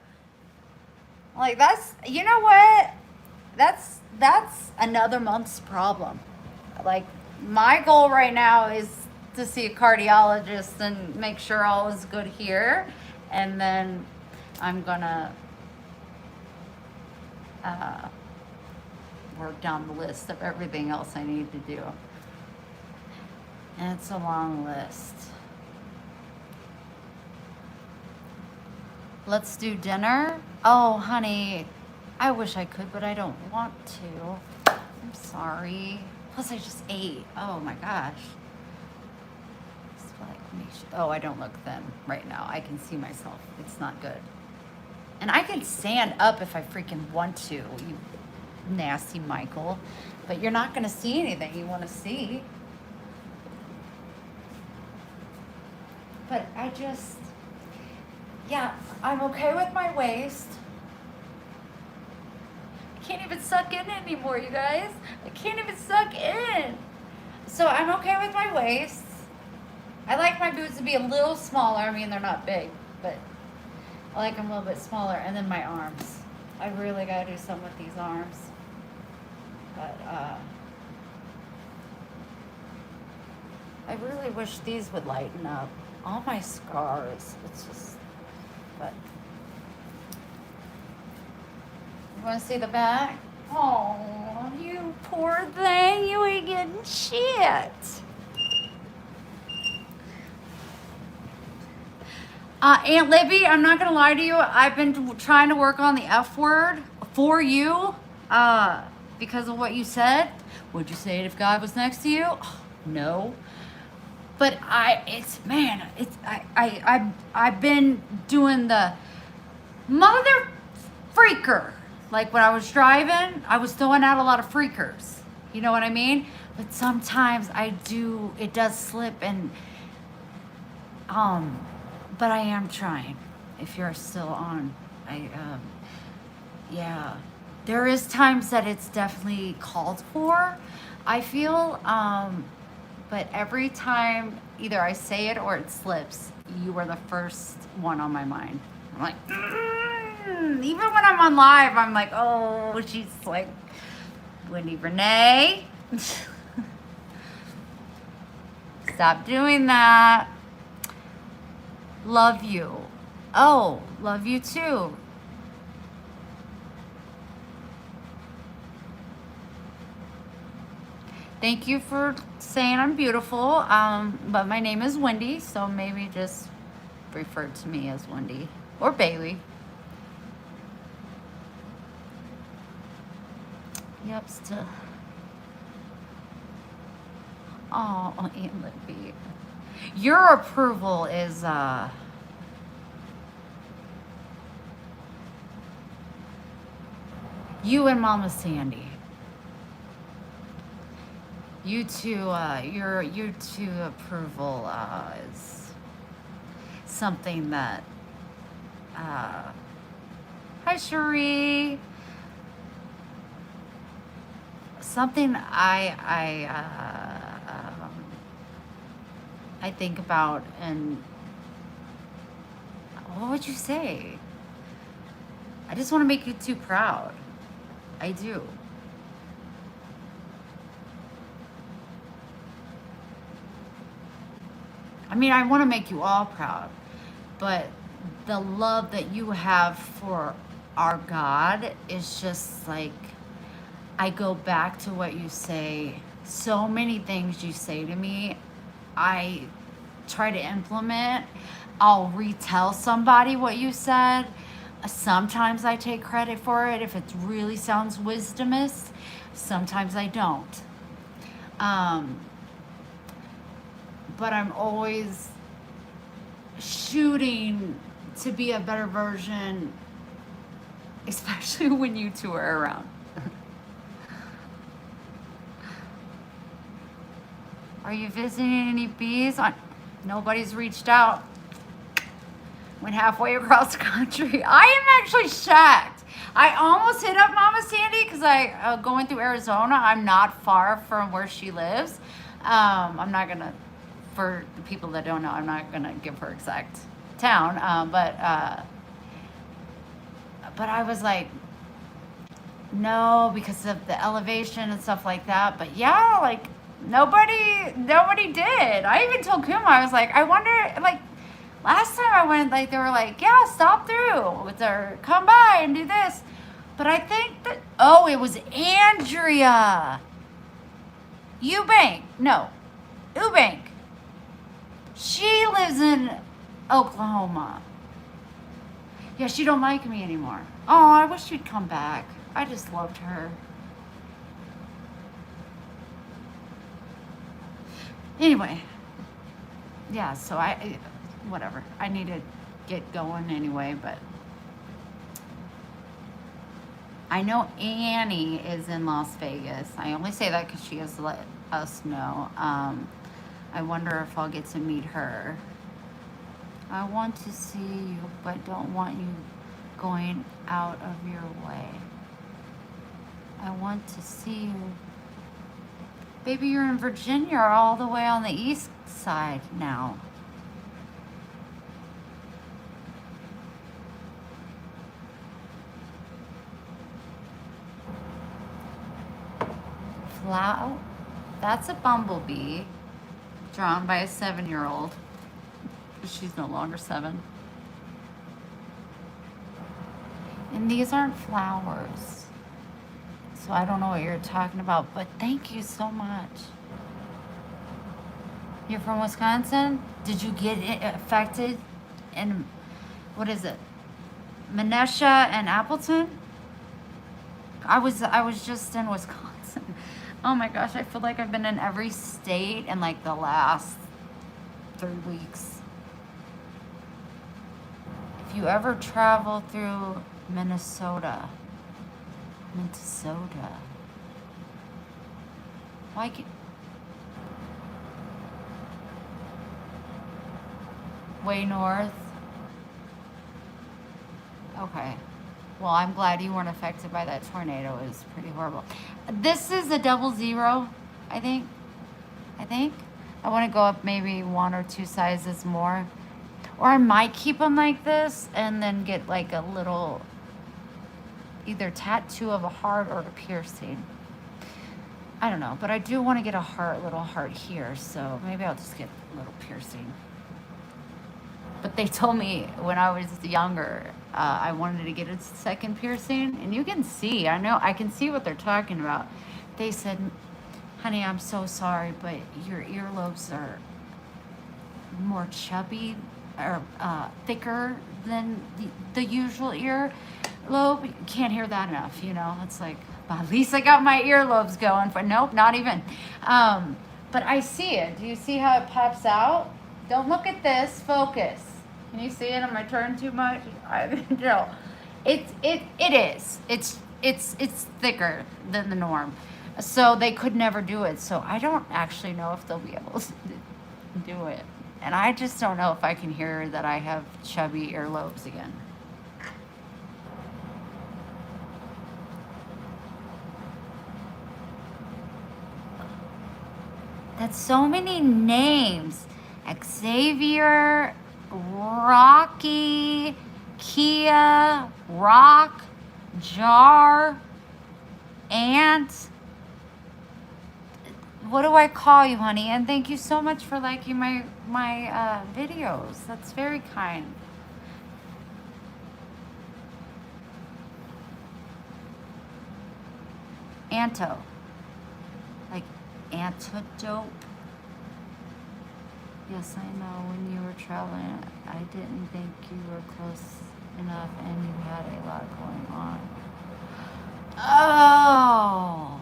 Like, that's, you know what? That's another month's problem. Like, my goal right now is to see a cardiologist and make sure all is good here. And then I'm gonna work down the list of everything else I need to do. And it's a long list. Let's do dinner. Oh, honey, I wish I could, but I don't want to. I'm sorry. Plus, I just ate. Oh my gosh. Oh, I don't look thin right now. I can see myself. It's not good. And I can stand up if I freaking want to, you nasty Michael. But you're not going to see anything you want to see. But I just, yeah, I'm okay with my waist. I can't even suck in anymore, you guys. I can't even suck in. So I'm okay with my waist. I like my boots to be a little smaller. I mean, they're not big, but I like them a little bit smaller. And then my arms. I really got to do something with these arms. But I really wish these would lighten up. All my scars. It's just, but. You want to see the back? Oh, you poor thing. You ain't getting shit. Aunt Libby, I'm not going to lie to you. I've been trying to work on the F word for you because of what you said. Would you say it if God was next to you? Oh, no. But I've been doing the mother freaker. Like when I was driving, I was throwing out a lot of freakers. You know what I mean? But sometimes it does slip and, but I am trying. If you're still on, yeah. There is times that it's definitely called for, I feel, but every time either I say it or it slips, you are the first one on my mind. I'm like, even when I'm on live, I'm like, oh, she's like, Wendy Renee. Stop doing that. Love you. Oh, love you too. Thank you for saying I'm beautiful. But my name is Wendy, so maybe just refer to me as Wendy or Bailey. Yep, still. Oh, Aunt Libby. Your approval is you and Mama Sandy. You two, your two approval is something that. Hi, Cherie. Something I think about, and what would you say? I just want to make you two proud. I do. I mean, I want to make you all proud, but the love that you have for our God is just like, I go back to what you say. So many things you say to me, I try to implement. I'll retell somebody what you said. Sometimes I take credit for it if it really sounds wisdomous. Sometimes I don't. But I'm always shooting to be a better version, especially when you two are around. Are you visiting any bees? Nobody's reached out. Went halfway across the country. I am actually shocked. I almost hit up Mama Sandy because going through Arizona. I'm not far from where she lives. I'm not gonna, for the people that don't know, I'm not gonna give her exact town. But I was like, no, because of the elevation and stuff like that. But yeah, like nobody did. I even told Kuma, I was like, I wonder, like, last time I went, like, they were like, yeah, stop through, or come by and do this. But I think that, oh, it was Andrea. Eubank. She lives in Oklahoma. Yeah, she don't like me anymore. Oh, I wish she'd come back. I just loved her. Anyway. Yeah, so whatever. I need to get going anyway, but I know Annie is in Las Vegas. I only say that because she has let us know. I wonder if I'll get to meet her. I want to see you, but don't want you going out of your way. I want to see you. Baby, you're in Virginia, all the way on the east side now. Flower? That's a bumblebee drawn by a 7-year-old. She's no longer 7. And these aren't flowers. So I don't know what you're talking about, but thank you so much. You're from Wisconsin? Did you get affected in, what is it, Menasha and Appleton? I was just in Wisconsin. Oh my gosh, I feel like I've been in every state in like the last 3 weeks. If you ever travel through Minnesota. Why way north? Okay. Well, I'm glad you weren't affected by that tornado. It was pretty horrible. This is a 00, I think. I want to go up maybe 1 or 2 sizes more. Or I might keep them like this and then get like a little either tattoo of a heart or a piercing. I don't know, but I do want to get a little heart here, so maybe I'll just get a little piercing. But they told me when I was younger, I wanted to get a second piercing, and you can see, I can see what they're talking about. They said, honey, I'm so sorry, but your earlobes are more chubby or thicker than the usual earlobe. You can't hear that enough, It's like, well, at least I got my earlobes going. Nope, not even. But I see it. Do you see how it pops out? don't look at this. Focus. Can you see it? Am I turning too much? No. It is. It's thicker than the norm. So they could never do it. So I don't actually know if they'll be able to do it. And I just don't know if I can hear that I have chubby earlobes again. That's so many names. Xavier, Rocky, Kia, Rock, Jar, Ant. What do I call you, honey? And thank you so much for liking my videos. That's very kind. Anto. Like antidote. Yes, I know. When you were traveling, I didn't think you were close enough and you had a lot going on. Oh.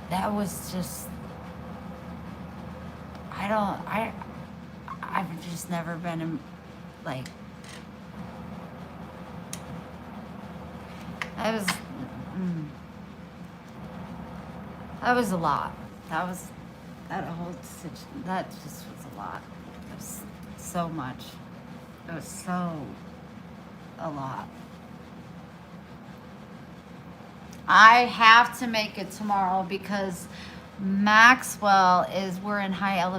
That was just, I've just never been in, like, that was a lot. That just was a lot. It was so much. It was so a lot. I have to make it tomorrow because Maxwell we're in high elevation.